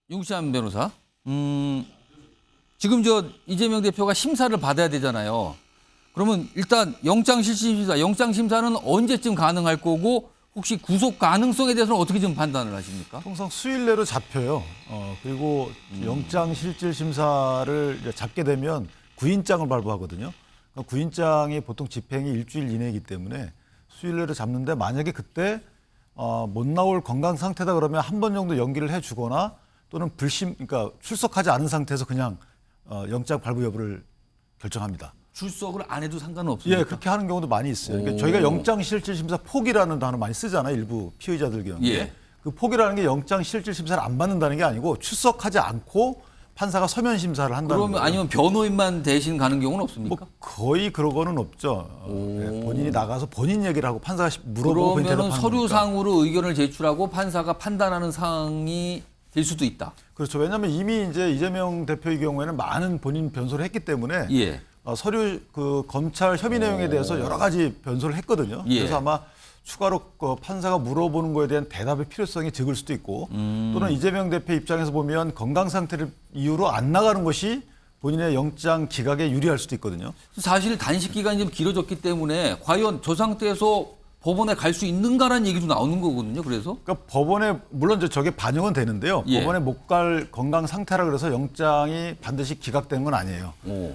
[SPEAKER 1] 윤구찬 변호사, 지금 이재명 대표가 심사를 받아야 되잖아요. 그러면 일단 영장실질심사, 영장심사는 언제쯤 가능할 거고 혹시 구속 가능성에 대해서는 어떻게 좀 판단을 하십니까?
[SPEAKER 5] 통상 수일 내로 잡혀요. 그리고 영장 실질 심사를 잡게 되면 구인장을 발부하거든요. 그러니까 구인장이 보통 집행이 일주일 이내이기 때문에 수일 내로 잡는데 만약에 그때 못 나올 건강 상태다 그러면 한 번 정도 연기를 해주거나 또는 그러니까 출석하지 않은 상태에서 그냥 영장 발부 여부를 결정합니다.
[SPEAKER 1] 출석을 안 해도 상관은 없습니까?
[SPEAKER 5] 예, 그렇게 하는 경우도 많이 있어요. 그러니까 저희가 영장실질심사 포기라는 단어 많이 쓰잖아요. 일부 피의자들 경우에.
[SPEAKER 1] 예.
[SPEAKER 5] 그 포기라는 게 영장실질심사를 안 받는다는 게 아니고 출석하지 않고 판사가 서면 심사를 한다는 거예요.
[SPEAKER 1] 그러면 아니면 변호인만 대신 가는 경우는 없습니까?
[SPEAKER 5] 뭐 거의 그러고는 없죠. 예, 본인이 나가서 본인 얘기를 하고 판사가 물어보고
[SPEAKER 1] 그러면 서류상으로 의견을 제출하고 판사가 판단하는 사항이 될 수도 있다.
[SPEAKER 5] 그렇죠. 왜냐하면 이미 이제 이재명 대표의 경우에는 많은 본인 변소를 했기 때문에
[SPEAKER 1] 예.
[SPEAKER 5] 서류 검찰 혐의 내용에 대해서 여러 가지 변소를 했거든요.
[SPEAKER 1] 예.
[SPEAKER 5] 그래서 아마 추가로 판사가 물어보는 거에 대한 대답의 필요성이 적을 수도 있고 또는 이재명 대표 입장에서 보면 건강 상태를 이유로 안 나가는 것이 본인의 영장 기각에 유리할 수도 있거든요.
[SPEAKER 1] 사실 단식 기간이 좀 길어졌기 때문에 과연 저 상태에서 법원에 갈 수 있는가라는 얘기도 나오는 거거든요. 그래서
[SPEAKER 5] 그러니까 법원에 물론 저게 반영은 되는데요.
[SPEAKER 1] 예.
[SPEAKER 5] 법원에 못 갈 건강 상태라 그래서 영장이 반드시 기각되는 건 아니에요.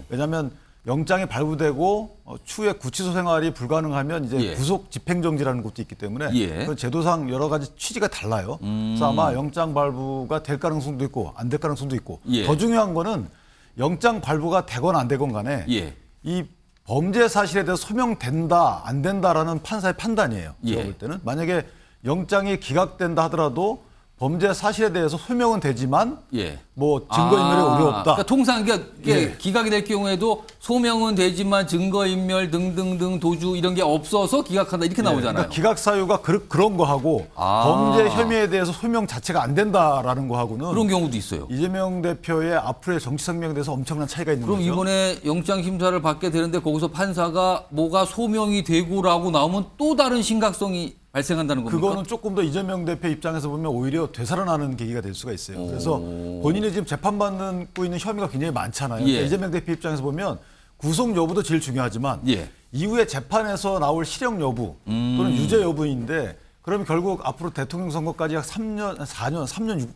[SPEAKER 5] 왜냐하면 영장이 발부되고 추후에 구치소 생활이 불가능하면 이제
[SPEAKER 1] 예.
[SPEAKER 5] 구속 집행정지라는 것도 있기 때문에
[SPEAKER 1] 예.
[SPEAKER 5] 그 제도상 여러 가지 취지가 달라요. 그래서 아마 영장 발부가 될 가능성도 있고 안 될 가능성도 있고
[SPEAKER 1] 예.
[SPEAKER 5] 더 중요한 거는 영장 발부가 되건 안 되건 간에
[SPEAKER 1] 예.
[SPEAKER 5] 이 범죄 사실에 대해서 소명된다 안 된다라는 판사의 판단이에요. 제가
[SPEAKER 1] 예.
[SPEAKER 5] 볼 때는 만약에 영장이 기각된다 하더라도 범죄 사실에 대해서 소명은 되지만
[SPEAKER 1] 예.
[SPEAKER 5] 뭐 증거인멸이 어렵다.
[SPEAKER 1] 그러니까 통상 이게
[SPEAKER 5] 예.
[SPEAKER 1] 기각이 될 경우에도 소명은 되지만 증거인멸 등등등 도주 이런 게 없어서 기각한다 이렇게 나오잖아요.
[SPEAKER 5] 그러니까 기각 사유가 그런 거하고 범죄 혐의에 대해서 소명 자체가 안 된다라는 거하고는
[SPEAKER 1] 그런 경우도 있어요.
[SPEAKER 5] 이재명 대표의 앞으로의 정치 생명에 대해서 엄청난 차이가 있는
[SPEAKER 1] 그럼
[SPEAKER 5] 거죠.
[SPEAKER 1] 이번에 영장 심사를 받게 되는데 거기서 판사가 뭐가 소명이 되고라고 나오면 또 다른 심각성이 발생한다는 겁니까?
[SPEAKER 5] 그거는 조금 더 이재명 대표 입장에서 보면 오히려 되살아나는 계기가 될 수가 있어요. 그래서 본인이 지금 재판받고 있는 혐의가 굉장히 많잖아요.
[SPEAKER 1] 예.
[SPEAKER 5] 그러니까 이재명 대표 입장에서 보면 구속 여부도 제일 중요하지만
[SPEAKER 1] 예.
[SPEAKER 5] 이후에 재판에서 나올 실형 여부 또는 유죄 여부인데 그러면 결국 앞으로 대통령 선거까지 약 3년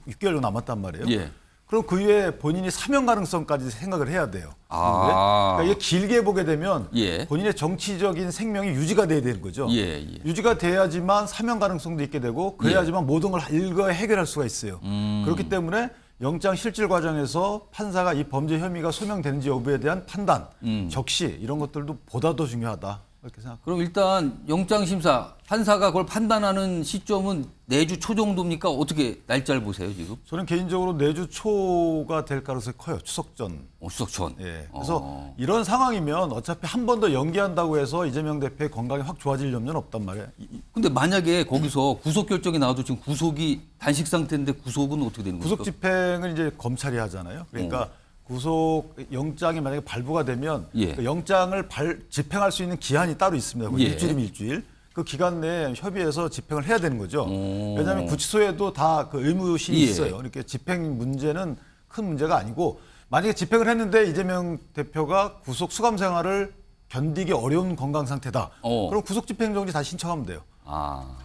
[SPEAKER 5] 6개월 정도 남았단 말이에요.
[SPEAKER 1] 예.
[SPEAKER 5] 그럼 그 이후에 본인이 사면 가능성까지 생각을 해야 돼요. 그러니까 이게 길게 보게 되면
[SPEAKER 1] 예.
[SPEAKER 5] 본인의 정치적인 생명이 유지가 돼야 되는 거죠.
[SPEAKER 1] 예.
[SPEAKER 5] 유지가 돼야지만 사면 가능성도 있게 되고 그래야지만 모든 걸 일거에 해결할 수가 있어요. 그렇기 때문에 영장 실질 과정에서 판사가 이 범죄 혐의가 소명되는지 여부에 대한 판단, 적시 이런 것들도 보다 더 중요하다. 이렇게 생각합니다.
[SPEAKER 1] 그럼 일단 영장 심사 판사가 그걸 판단하는 시점은 내주 초 정도입니까? 어떻게 날짜를 보세요 지금?
[SPEAKER 5] 저는 개인적으로 내주 초가 될 가능성이 커요. 추석 전.
[SPEAKER 1] 추석 전.
[SPEAKER 5] 예. 그래서 이런 상황이면 어차피 한 번 더 연기한다고 해서 이재명 대표의 건강이 확 좋아질 염려는 없단 말이에요.
[SPEAKER 1] 근데 만약에 거기서 구속 결정이 나와도 지금 구속이 단식 상태인데 구속은 어떻게 되는 겁니까?
[SPEAKER 5] 구속 집행은 이제 검찰이 하잖아요. 그러니까 구속 영장이 만약에 발부가 되면
[SPEAKER 1] 예.
[SPEAKER 5] 그 영장을 집행할 수 있는 기한이 따로 있습니다.
[SPEAKER 1] 예.
[SPEAKER 5] 일주일이면 일주일. 그 기간 내에 협의해서 집행을 해야 되는 거죠. 왜냐하면 구치소에도 다 그 의무실이
[SPEAKER 1] 예.
[SPEAKER 5] 있어요. 이렇게 집행 문제는 큰 문제가 아니고 만약에 집행을 했는데 이재명 대표가 구속 수감 생활을 견디기 어려운 건강 상태다. 그럼 구속 집행 정지 다시 신청하면 돼요.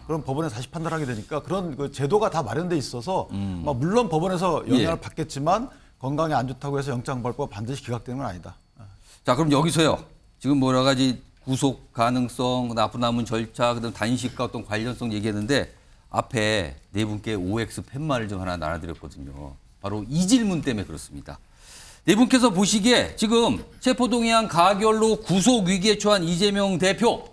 [SPEAKER 5] 그럼 법원에 다시 판단하게 되니까 그런 그 제도가 다 마련돼 있어서 물론 법원에서 영향을
[SPEAKER 1] 예.
[SPEAKER 5] 받겠지만 건강에 안 좋다고 해서 영장 발부가 반드시 기각되는 건 아니다.
[SPEAKER 1] 자, 그럼 여기서요. 지금 여러 가지 구속 가능성, 앞으로 남은 절차, 그다음 단식과 어떤 관련성 얘기했는데 앞에 네 분께 OX 팻말을 좀 하나 나눠드렸거든요. 바로 이 질문 때문에 그렇습니다. 네 분께서 보시기에 지금 체포동의안 가결로 구속 위기에 처한 이재명 대표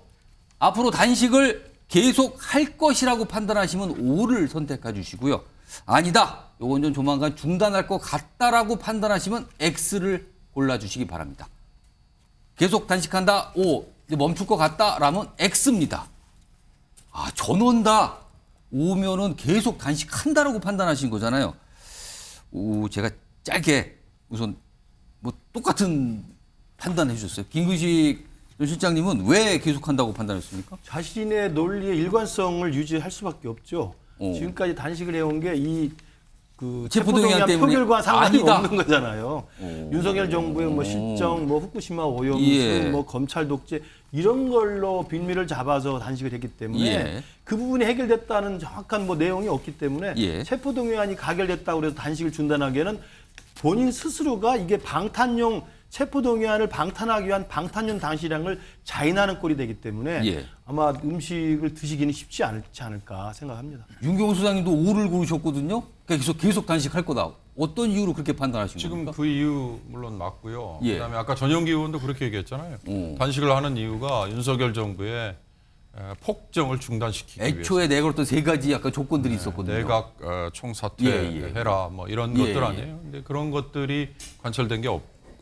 [SPEAKER 1] 앞으로 단식을 계속 할 것이라고 판단하시면 O를 선택해 주시고요. 아니다. 요건 좀 조만간 중단할 것 같다라고 판단하시면 X를 골라주시기 바랍니다. 계속 단식한다. O. 멈출 것 같다라면 X입니다. 전원 다 O면은 계속 단식한다라고 판단하신 거잖아요. 제가 짧게 우선 뭐 똑같은 판단해 주셨어요. 김근식 실장님은 왜 계속한다고 판단했습니까?
[SPEAKER 5] 자신의 논리의 일관성을 유지할 수밖에 없죠. 지금까지 단식을 해온 게 이 그
[SPEAKER 1] 체포동의안
[SPEAKER 5] 체포동의안
[SPEAKER 1] 때문에
[SPEAKER 5] 표결과 상관이
[SPEAKER 1] 아니다.
[SPEAKER 5] 없는 거잖아요. 윤석열 정부의 뭐 실정, 뭐 후쿠시마 오염수,
[SPEAKER 1] 예.
[SPEAKER 5] 뭐 검찰 독재 이런 걸로 빌미를 잡아서 단식을 했기 때문에
[SPEAKER 1] 예.
[SPEAKER 5] 그 부분이 해결됐다는 정확한 뭐 내용이 없기 때문에
[SPEAKER 1] 예.
[SPEAKER 5] 체포동의안이 가결됐다고 해서 단식을 중단하기에는 본인 스스로가 이게 방탄용 체포동의안을 방탄하기 위한 방탄용 단식량을 자인하는 꼴이 되기 때문에
[SPEAKER 1] 예.
[SPEAKER 5] 아마 음식을 드시기는 쉽지 않지 않을까 생각합니다.
[SPEAKER 1] 윤경수 소장님도 오를 고르셨거든요. 그러니까 계속 단식할 거다. 어떤 이유로 그렇게 판단하신
[SPEAKER 9] 지금
[SPEAKER 1] 겁니까?
[SPEAKER 9] 그 이유 물론 맞고요.
[SPEAKER 1] 예.
[SPEAKER 9] 그다음에 아까 전용기 의원도 그렇게 얘기했잖아요. 단식을 하는 이유가 윤석열 정부의 폭정을 중단시키기 위해서.
[SPEAKER 1] 애초에 내걸었던 세 가지 약간 조건들이 있었거든요.
[SPEAKER 9] 내각 총사퇴 해라 뭐 이런
[SPEAKER 1] 예,
[SPEAKER 9] 것들 아니에요. 근데 그런 것들이 관철된 게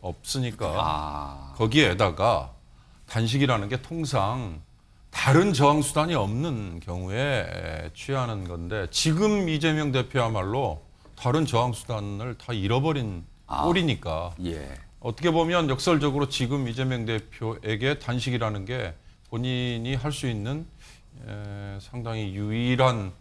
[SPEAKER 9] 없으니까
[SPEAKER 1] 아.
[SPEAKER 9] 거기에다가 단식이라는 게 통상 다른 저항 수단이 없는 경우에 취하는 건데 지금 이재명 대표야말로 다른 저항 수단을 다 잃어버린 꼴이니까
[SPEAKER 1] 예.
[SPEAKER 9] 어떻게 보면 역설적으로 지금 이재명 대표에게 단식이라는 게 본인이 할 수 있는 상당히 유일한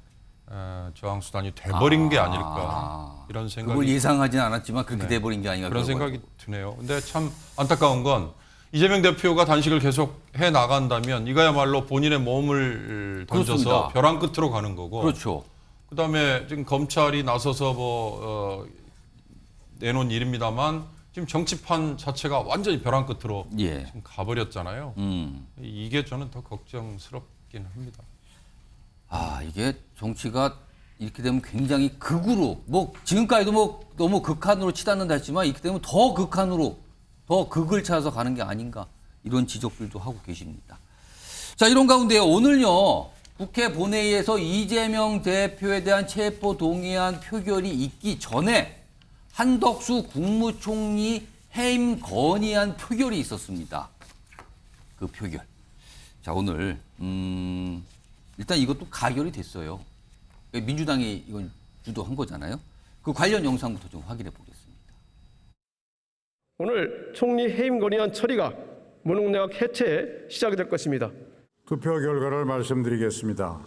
[SPEAKER 9] 저항 수단이 돼버린 게 아닐까 이런 생각이.
[SPEAKER 1] 그걸 예상하진 않았지만 그렇게 돼버린 게 아닌가.
[SPEAKER 9] 그런 생각이 드네요. 근데 참 안타까운 건 이재명 대표가 단식을 계속 해 나간다면 이거야말로 본인의 몸을 던져서
[SPEAKER 1] 그렇습니다.
[SPEAKER 9] 벼랑 끝으로 가는 거고.
[SPEAKER 1] 그렇죠.
[SPEAKER 9] 그다음에 지금 검찰이 나서서 내놓은 일입니다만 지금 정치판 자체가 완전히 벼랑 끝으로
[SPEAKER 1] 예.
[SPEAKER 9] 지금 가버렸잖아요. 이게 저는 더 걱정스럽긴 합니다.
[SPEAKER 1] 이게 정치가 이렇게 되면 굉장히 극으로, 뭐 지금까지도 뭐 너무 극한으로 치닫는다 했지만 이렇게 되면 더 극한으로, 더 극을 찾아서 가는 게 아닌가 이런 지적들도 하고 계십니다. 자, 이런 가운데요. 오늘요. 국회 본회의에서 이재명 대표에 대한 체포 동의안 표결이 있기 전에 한덕수 국무총리 해임 건의안 표결이 있었습니다. 그 표결. 자, 오늘 일단 이것도 가결이 됐어요. 민주당이 이건 주도한 거잖아요. 그 관련 영상부터 좀 확인해 보겠습니다.
[SPEAKER 18] 오늘 총리 해임 건의안 처리가 무능내각 해체에 시작이 될 것입니다.
[SPEAKER 8] 투표 결과를 말씀드리겠습니다.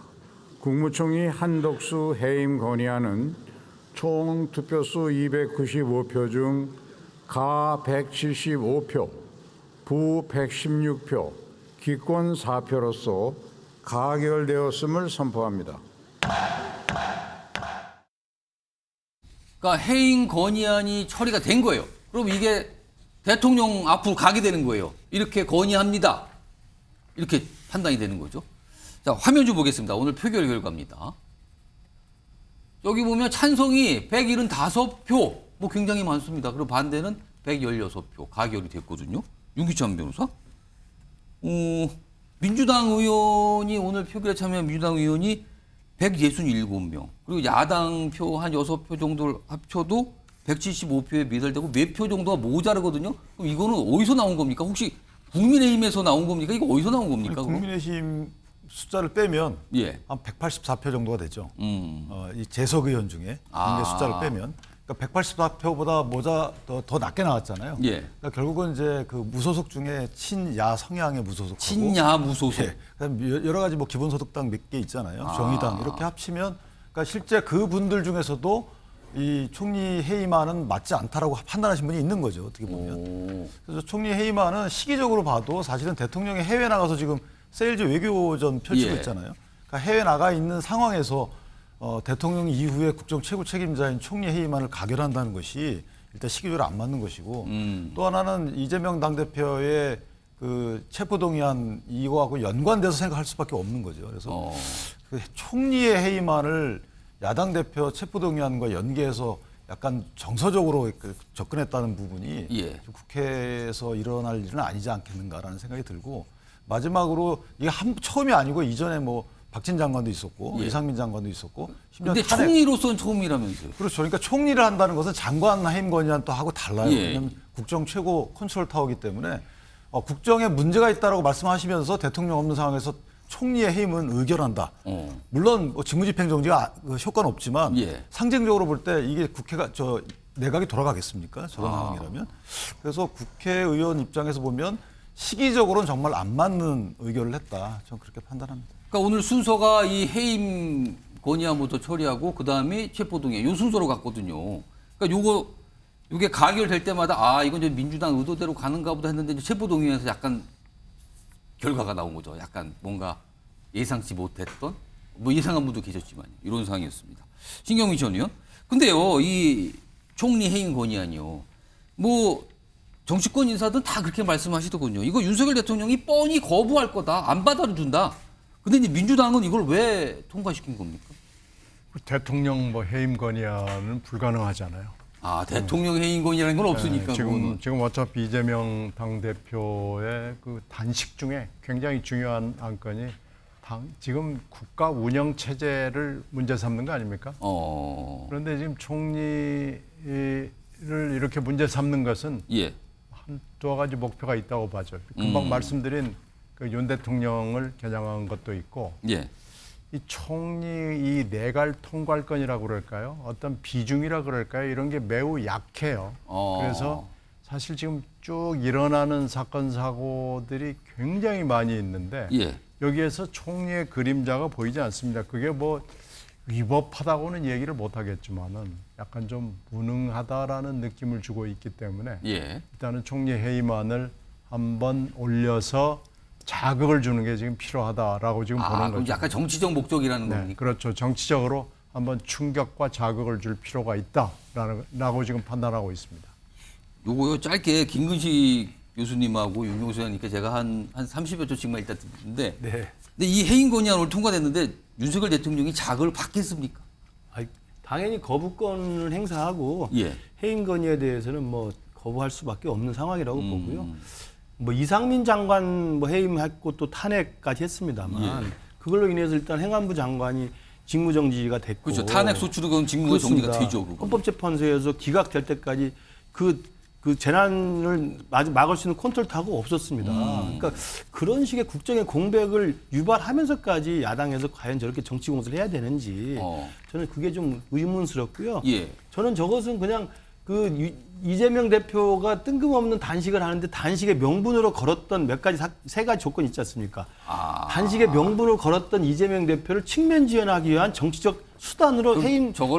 [SPEAKER 8] 국무총리 한덕수 해임 건의안은 총 투표수 295표 중 가 175표, 부 116표, 기권 4표로서 가결되었음을 선포합니다.
[SPEAKER 1] 그러니까 해임 건의안이 처리가 된 거예요. 그럼 이게 대통령 앞으로 가게 되는 거예요. 이렇게 건의합니다. 이렇게 판단이 되는 거죠. 자, 화면 좀 보겠습니다. 오늘 표결 결과입니다. 여기 보면 찬성이 175표, 뭐 굉장히 많습니다. 그리고 반대는 116표 가결이 됐거든요. 윤기찬 변호사. 민주당 의원이 오늘 표결에 참여한 민주당 의원이 167명. 그리고 야당 표 한 6표 정도를 합쳐도 175표에 미달되고 몇 표 정도가 모자르거든요. 그럼 이거는 어디서 나온 겁니까? 혹시 국민의힘에서 나온 겁니까? 이거 어디서 나온 겁니까?
[SPEAKER 5] 국민의힘 숫자를 빼면
[SPEAKER 1] 예.
[SPEAKER 5] 한 184표 정도가 되죠. 이 재석 의원 중에 국민의 숫자를 빼면 그러니까 184표보다 더 낮게 나왔잖아요.
[SPEAKER 1] 예.
[SPEAKER 5] 그러니까 결국은 이제 그 무소속 중에 친야 성향의 무소속하고
[SPEAKER 1] 친야 무소속.
[SPEAKER 5] 예. 그다음에 여러 가지 뭐 기본소득당 몇 개 있잖아요. 정의당 이렇게 합치면 그러니까 실제 그 분들 중에서도 이 총리 해임안은 맞지 않다라고 판단하신 분이 있는 거죠. 어떻게 보면. 그래서 총리 해임안은 시기적으로 봐도 사실은 대통령이 해외 나가서 지금 세일즈 외교전 펼치고
[SPEAKER 1] 예.
[SPEAKER 5] 있잖아요. 그러니까 해외 나가 있는 상황에서 대통령 이후에 국정 최고 책임자인 총리 해임안을 가결한다는 것이 일단 시기적으로 안 맞는 것이고 또 하나는 이재명 당대표의 그 체포동의안 이거하고 연관돼서 생각할 수밖에 없는 거죠. 그래서 그 총리의 해임안을 야당 대표 체포동의안과 연계해서 약간 정서적으로 접근했다는 부분이
[SPEAKER 1] 예.
[SPEAKER 5] 국회에서 일어날 일은 아니지 않겠는가라는 생각이 들고 마지막으로 이게 처음이 아니고 이전에 뭐 박진 장관도 있었고
[SPEAKER 1] 예.
[SPEAKER 5] 이상민 장관도 있었고
[SPEAKER 1] 근데 총리로서는 처음이라면서요.
[SPEAKER 5] 그렇죠. 그러니까 총리를 한다는 것은 장관 해임 건의안 또 하고 달라요.
[SPEAKER 1] 예.
[SPEAKER 5] 왜냐하면 국정 최고 컨트롤 타워이기 때문에 국정에 문제가 있다라고 말씀하시면서 대통령 없는 상황에서 총리의 해임은 의결한다. 물론 직무집행정지가 효과는 없지만
[SPEAKER 1] 예.
[SPEAKER 5] 상징적으로 볼 때 이게 국회가 내각이 돌아가겠습니까? 저런 상황이라면. 그래서 국회의원 입장에서 보면 시기적으로는 정말 안 맞는 의결을 했다. 저는 그렇게 판단합니다.
[SPEAKER 1] 그러니까 오늘 순서가 이 해임 건의안부터 처리하고 그다음에 체포동의안 요 순서로 갔거든요. 그러니까 요게 가결될 때마다 이건 이제 민주당 의도대로 가는가 보다 했는데 이제 체포동의안에서 약간 결과가 나온 거죠. 약간 뭔가 예상치 못했던 뭐 예상한 분도 계셨지만 이런 상황이었습니다. 신경민 전 의원. 근데요, 이 총리 해임 건의안이요. 뭐 정치권 인사들은 다 그렇게 말씀하시더군요. 이거 윤석열 대통령이 뻔히 거부할 거다. 안 받아준다. 근데 이제 민주당은 이걸 왜 통과시킨 겁니까?
[SPEAKER 6] 대통령 뭐 해임 건의안은 불가능하잖아요.
[SPEAKER 1] 대통령 해임 건의라는 건 없으니까.
[SPEAKER 6] 지금 어차피 이재명 당대표의 그 단식 중에 굉장히 중요한 안건이 지금 국가 운영 체제를 문제 삼는 거 아닙니까? 그런데 지금 총리를 이렇게 문제 삼는 것은 한두 가지 목표가 있다고 봐죠. 금방 말씀드린 그 윤 대통령을 겨냥한 것도 있고, 이 총리 이 내갈 통괄권이라고 그럴까요? 어떤 비중이라 그럴까요? 이런 게 매우 약해요. 그래서 사실 지금 쭉 일어나는 사건 사고들이 굉장히 많이 있는데 여기에서 총리의 그림자가 보이지 않습니다. 그게 뭐 위법하다고는 얘기를 못 하겠지만은 약간 좀 무능하다라는 느낌을 주고 있기 때문에 일단은 총리 해임안을 한번 올려서 자극을 주는 게 지금 필요하다라고 지금 보는 거죠.
[SPEAKER 1] 약간 정치적 목적이라는 겁니까?
[SPEAKER 6] 그렇죠. 정치적으로 한번 충격과 자극을 줄 필요가 있다라고 지금 판단하고 있습니다.
[SPEAKER 1] 요거요 짧게 김근식 교수님하고 윤용수 의원님께 제가 한 30여 초씩만 일단 듣는데 근데 이 해임 건의안 오늘 통과됐는데 윤석열 대통령이 자극을 받겠습니까?
[SPEAKER 5] 당연히 거부권을 행사하고 해임 건의에 대해서는 뭐 거부할 수밖에 없는 상황이라고 보고요. 뭐 이상민 장관 뭐 해임했고 또 탄핵까지 했습니다만 그걸로 인해서 일단 행안부 장관이 직무정지가 됐고
[SPEAKER 1] 그렇죠. 탄핵 소추로 직무가 정지가 되죠.
[SPEAKER 5] 헌법재판소에서 기각될 때까지 그 재난을 막을 수 있는 컨트롤타워가 없었습니다. 그러니까 그런 식의 국정의 공백을 유발하면서까지 야당에서 과연 저렇게 정치 공세를 해야 되는지 저는 그게 좀 의문스럽고요. 저는 저것은 그냥 이재명 대표가 뜬금없는 단식을 하는데 단식의 명분으로 걸었던 세 가지 조건이 있지 않습니까? 단식의 명분으로 걸었던 이재명 대표를 측면 지원하기 위한 정치적 수단으로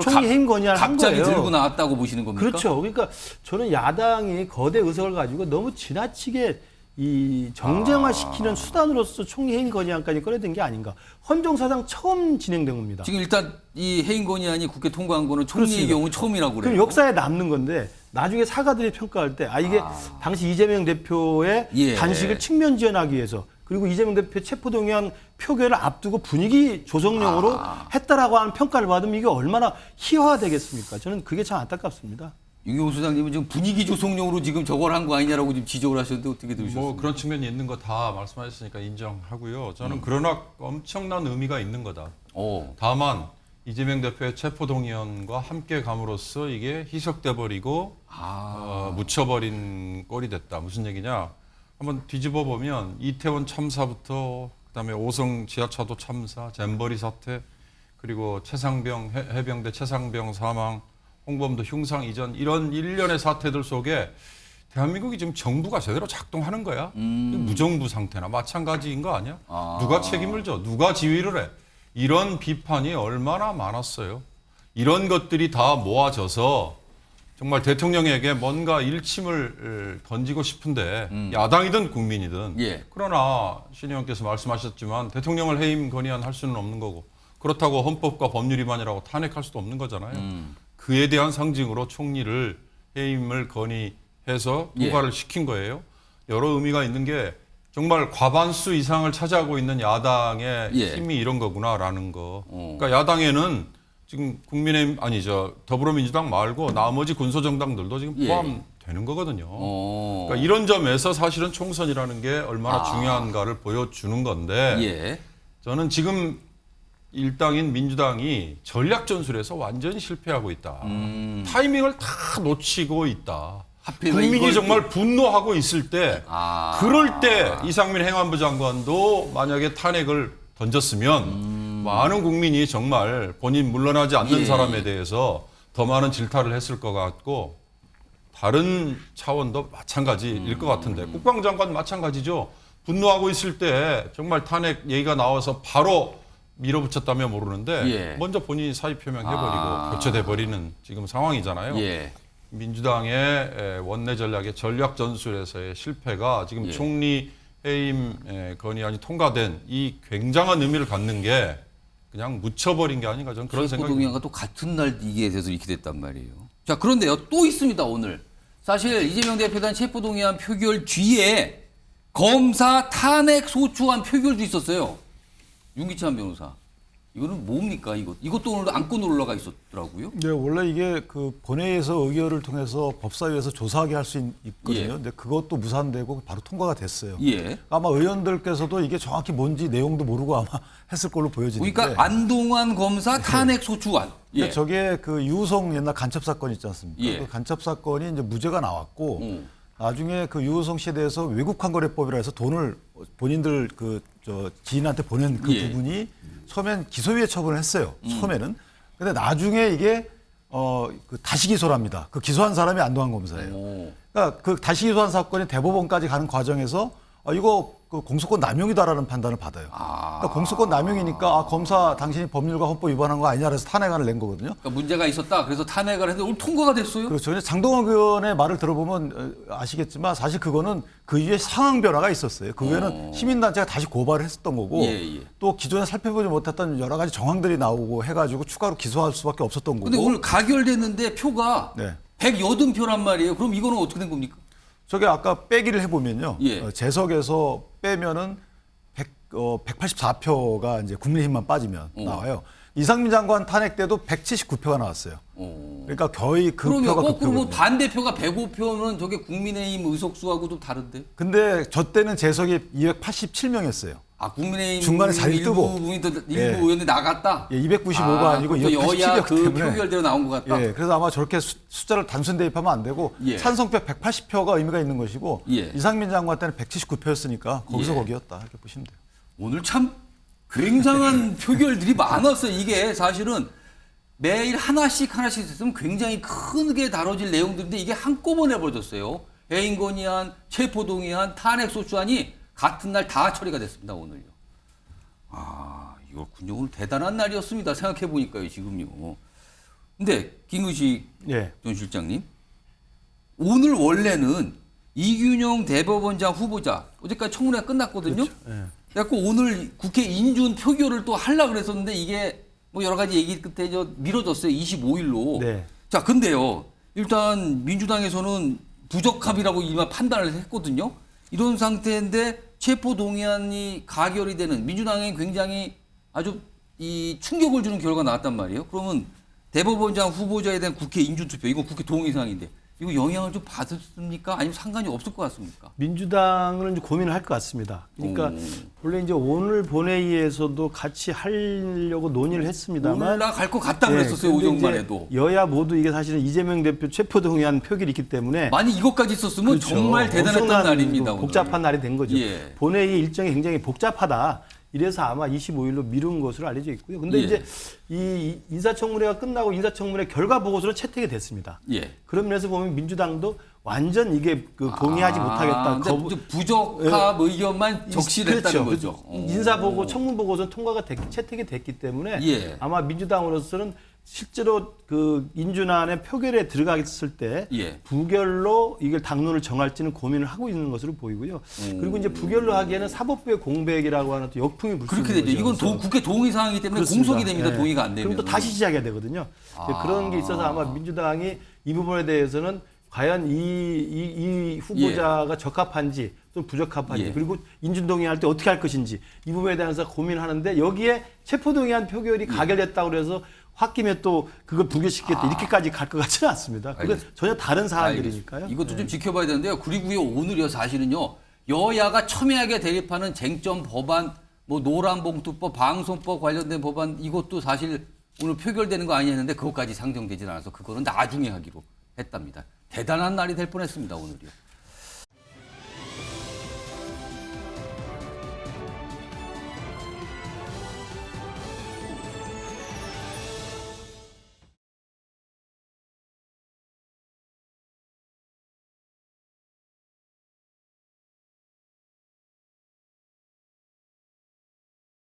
[SPEAKER 5] 총리 해임 건의안을 한 거예요.
[SPEAKER 1] 갑자기 들고 나왔다고 보시는 겁니까?
[SPEAKER 5] 그렇죠. 그러니까 저는 야당이 거대 의석을 가지고 너무 지나치게 이 정쟁화시키는 수단으로서 총리 해임 건의안까지 꺼내든 게 아닌가. 헌정사상 처음 진행된 겁니다.
[SPEAKER 1] 지금 일단 이 해임 건의안이 국회 통과한 거는 총리의 경우는 처음이라고 그래요.
[SPEAKER 5] 그럼 역사에 남는 건데 나중에 사가들이 평가할 때 이게 당시 이재명 대표의 단식을 측면 지원하기 위해서 그리고 이재명 대표 체포동의안 표결을 앞두고 분위기 조성용으로 했다라고 하는 평가를 받으면 이게 얼마나 희화되겠습니까? 저는 그게 참 안타깝습니다.
[SPEAKER 1] 윤경호 소장님은 지금 분위기 조성용으로 지금 저걸 한 거 아니냐라고 지금 지적을 하셨는데 어떻게 들으셨어요?
[SPEAKER 9] 뭐 그런 측면이 있는 거 다 말씀하셨으니까 인정하고요. 저는 그러나 엄청난 의미가 있는 거다. 다만 이재명 대표의 체포동의안과 함께 감으로써 이게 희석돼 버리고 묻혀버린 꼴이 됐다. 무슨 얘기냐? 한번 뒤집어 보면 이태원 참사부터 그다음에 오성 지하차도 참사, 잼버리 사태, 그리고 최상병 해병대 최상병 사망, 홍범도 흉상 이전 이런 일련의 사태들 속에 대한민국이 지금 정부가 제대로 작동하는 거야? 무정부 상태나 마찬가지인 거 아니야? 누가 책임을 져? 누가 지휘를 해? 이런 비판이 얼마나 많았어요. 이런 것들이 다 모아져서 정말 대통령에게 뭔가 일침을 던지고 싶은데 야당이든 국민이든 그러나 신 의원께서 말씀하셨지만 대통령을 해임 건의안 할 수는 없는 거고 그렇다고 헌법과 법률 위반이라고 탄핵할 수도 없는 거잖아요. 그에 대한 상징으로 총리를 해임을 건의해서 통과를 시킨 거예요. 여러 의미가 있는 게 정말 과반수 이상을 차지하고 있는 야당의 힘이 이런 거구나라는 거. 그러니까 야당에는 지금 더불어민주당 말고 나머지 군소정당들도 지금 포함되는 거거든요. 그러니까 이런 점에서 사실은 총선이라는 게 얼마나 중요한가를 보여주는 건데 저는 지금 일당인 민주당이 전략 전술에서 완전히 실패하고 있다. 타이밍을 다 놓치고 있다. 국민이 정말 분노하고 있을 때 그럴 때 이상민 행안부 장관도 만약에 탄핵을 던졌으면 많은 국민이 정말 본인 물러나지 않는 사람에 대해서 더 많은 질타를 했을 것 같고 다른 차원도 마찬가지일 것 같은데 국방장관 마찬가지죠. 분노하고 있을 때 정말 탄핵 얘기가 나와서 바로 밀어붙였다면 모르는데
[SPEAKER 1] 예.
[SPEAKER 9] 먼저 본인이 사의 표명해버리고 교체돼 버리는 지금 상황이잖아요.
[SPEAKER 1] 예.
[SPEAKER 9] 민주당의 원내 전략의 전략 전술에서의 실패가 지금
[SPEAKER 1] 예.
[SPEAKER 9] 총리 해임 건의안이 통과된 이 굉장한 의미를 갖는 게 그냥 묻혀버린 게 아닌가 저는 그런 생각이
[SPEAKER 1] 체포동의안과 또 같은 날 이게 돼서 이렇게 됐단 말이에요. 자, 그런데요, 또 있습니다, 오늘. 사실 이재명 대표에 대한 체포동의안 표결 뒤에 검사 탄핵 소추안 표결도 있었어요. 윤기찬 변호사. 이거는 뭡니까, 이거? 이것도 오늘 안건으로 올라가 있었더라고요.
[SPEAKER 5] 네, 원래 이게 그 본회의에서 의결을 통해서 법사위에서 조사하게 할 수 있거든요.
[SPEAKER 1] 예.
[SPEAKER 5] 근데 그것도 무산되고 바로 통과가 됐어요.
[SPEAKER 1] 예.
[SPEAKER 5] 아마 의원들께서도 이게 정확히 뭔지 내용도 모르고 아마 했을 걸로 보여지는데.
[SPEAKER 1] 그러니까 안동환 검사 탄핵 소추안.
[SPEAKER 5] 근데 저게 그 유호성 옛날 간첩 사건 있지 않습니까?
[SPEAKER 1] 예.
[SPEAKER 5] 그 간첩 사건이 이제 무죄가 나왔고 나중에 그 유호성 씨에 대해서 외국환거래법이라 해서 돈을 본인들 지인한테 보낸 그
[SPEAKER 1] 예.
[SPEAKER 5] 부분이 처음엔 기소유예 처분을 했어요. 처음에는. 근데 나중에 이게 그 다시 기소를 합니다. 그 기소한 사람이 안동환 검사예요. 그러니까 그 다시 기소한 사건이 대법원까지 가는 과정에서 이거 그 공소권 남용이다라는 판단을 받아요. 그러니까 공소권 남용이니까 검사 당신이 법률과 헌법 위반한 거 아니냐 그래서 탄핵안을 낸 거거든요.
[SPEAKER 1] 그러니까 문제가 있었다. 그래서 탄핵을 했는데 오늘 통과가 됐어요.
[SPEAKER 5] 그렇죠. 근데 장동원 의원의 말을 들어보면 아시겠지만 사실 그거는 그 이후에 상황 변화가 있었어요. 그 후에는 시민단체가 다시 고발을 했었던 거고
[SPEAKER 1] 예.
[SPEAKER 5] 또 기존에 살펴보지 못했던 여러 가지 정황들이 나오고 해가지고 추가로 기소할 수밖에 없었던 거고.
[SPEAKER 1] 근데 오늘 가결됐는데 표가 180표란 말이에요. 그럼 이거는 어떻게 된 겁니까?
[SPEAKER 5] 저게 아까 빼기를 해보면요.
[SPEAKER 1] 예.
[SPEAKER 5] 재석에서 빼면은 184표가 이제 국민의힘만 빠지면 나와요. 이상민 장관 탄핵 때도 179표가 나왔어요. 그러니까 거의 그
[SPEAKER 1] 그러면
[SPEAKER 5] 표가
[SPEAKER 1] 거꾸로 뭐
[SPEAKER 5] 그 표거든요.
[SPEAKER 1] 반대표가 105표면 저게 국민의힘 의석수하고 좀 다른데?
[SPEAKER 5] 근데 저 때는 재석이 287명이었어요.
[SPEAKER 1] 아, 국민의힘
[SPEAKER 5] 중간에 자리 뜨고.
[SPEAKER 1] 일부
[SPEAKER 5] 예.
[SPEAKER 1] 의원이 나갔다?
[SPEAKER 5] 예, 295가 아니고
[SPEAKER 1] 그것도 여야
[SPEAKER 5] 287이었기
[SPEAKER 1] 그
[SPEAKER 5] 때문에.
[SPEAKER 1] 표결대로 나온 것 같다?
[SPEAKER 5] 예, 그래서 아마 저렇게 숫자를 단순 대입하면 안 되고
[SPEAKER 1] 예.
[SPEAKER 5] 찬성표 180표가 의미가 있는 것이고
[SPEAKER 1] 예.
[SPEAKER 5] 이상민 장관 때는 179표였으니까 거기서
[SPEAKER 1] 예.
[SPEAKER 5] 거기였다 이렇게 보시면 돼요.
[SPEAKER 1] 오늘 참 굉장한 표결들이 많았어요. 이게 사실은 매일 하나씩 있으면 굉장히 크게 다뤄질 내용들인데 이게 한꺼번에 벌어졌어요. 해임 건의안, 체포동의안, 탄핵 소추안이 같은 날 다 처리가 됐습니다. 오늘요. 아, 이거군요. 오늘 대단한 날이었습니다. 생각해 보니까요, 지금요. 근데 김근식 전 실장님, 오늘 원래는 이균영 대법원장 후보자 어제까지 청문회가 끝났거든요. 그래갖고 오늘 국회 인준 표결을 또 하려고 그랬었는데 이게 뭐 여러 가지 얘기 끝에 미뤄졌어요. 25일로. 자, 근데요. 일단 민주당에서는 부적합이라고 이만 판단을 했거든요. 이런 상태인데 체포동의안이 가결이 되는 민주당에 굉장히 아주 이 충격을 주는 결과가 나왔단 말이에요. 그러면 대법원장 후보자에 대한 국회 인준투표, 이건 국회 동의사항인데 이거 영향을 좀 받았습니까? 아니면 상관이 없을 것 같습니까?
[SPEAKER 5] 민주당은 이제 고민을 할 것 같습니다. 그러니까 원래 이제 오늘 본회의에서도 같이 하려고 논의를 했습니다만
[SPEAKER 1] 올라갈 것 같다 그랬었어요.
[SPEAKER 5] 근데
[SPEAKER 1] 오전만
[SPEAKER 5] 이제
[SPEAKER 1] 해도.
[SPEAKER 5] 여야 모두 이게 사실은 이재명 대표 체포동의안 표결이 있기 때문에
[SPEAKER 1] 만약 이것까지 있었으면 정말 대단했던
[SPEAKER 5] 엄청난
[SPEAKER 1] 날입니다. 오늘.
[SPEAKER 5] 복잡한 날이 된 거죠.
[SPEAKER 1] 예.
[SPEAKER 5] 본회의 일정이 굉장히 복잡하다. 이래서 아마 25일로 미룬 것으로 알려져 있고요. 근데
[SPEAKER 1] 예.
[SPEAKER 5] 이제 이 인사청문회가 끝나고 인사청문회 결과 보고서는 채택이 됐습니다.
[SPEAKER 1] 예.
[SPEAKER 5] 그런 면에서 보면 민주당도 완전 이게 그 동의하지 못하겠다.
[SPEAKER 1] 근데 부적합 의견만 적시됐다는
[SPEAKER 5] 그렇죠.
[SPEAKER 1] 거죠.
[SPEAKER 5] 인사보고 청문보고서는 채택이 됐기 때문에
[SPEAKER 1] 예.
[SPEAKER 5] 아마 민주당으로서는 실제로 그 인준안의 표결에 들어갔을 때
[SPEAKER 1] 예.
[SPEAKER 5] 부결로 이걸 당론을 정할지는 고민을 하고 있는 것으로 보이고요. 그리고 이제 부결로 하기에는 사법부의 공백이라고 하는 또 역풍이 불 수 있는
[SPEAKER 1] 그렇게 되죠.
[SPEAKER 5] 거죠.
[SPEAKER 1] 이건 국회 동의 사항이기 때문에
[SPEAKER 5] 그렇습니다.
[SPEAKER 1] 공석이 됩니다.
[SPEAKER 5] 예.
[SPEAKER 1] 동의가 안 되면.
[SPEAKER 5] 그럼 또 다시 시작해야 되거든요. 그런 게 있어서 아마 민주당이 이 부분에 대해서는 과연 이 후보자가 적합한지 또 부적합한지
[SPEAKER 1] 예.
[SPEAKER 5] 그리고 인준동의할 때 어떻게 할 것인지 이 부분에 대해서 고민하는데 여기에 체포동의안 표결이 가결됐다고 그래서 홧김에 또 그걸 부결시키겠다 이렇게까지 갈 것 같지는 않습니다. 그건 전혀 다른 사안들이니까요.
[SPEAKER 1] 이것도 좀 지켜봐야 되는데요. 그리고요 오늘이요 사실은요 여야가 첨예하게 대립하는 쟁점 법안, 뭐 노란봉투법, 방송법 관련된 법안 이것도 사실 오늘 표결되는 거 아니었는데 그것까지 상정되지 않아서 그거는 나중에 하기로 했답니다. 대단한 날이 될 뻔했습니다 오늘이요.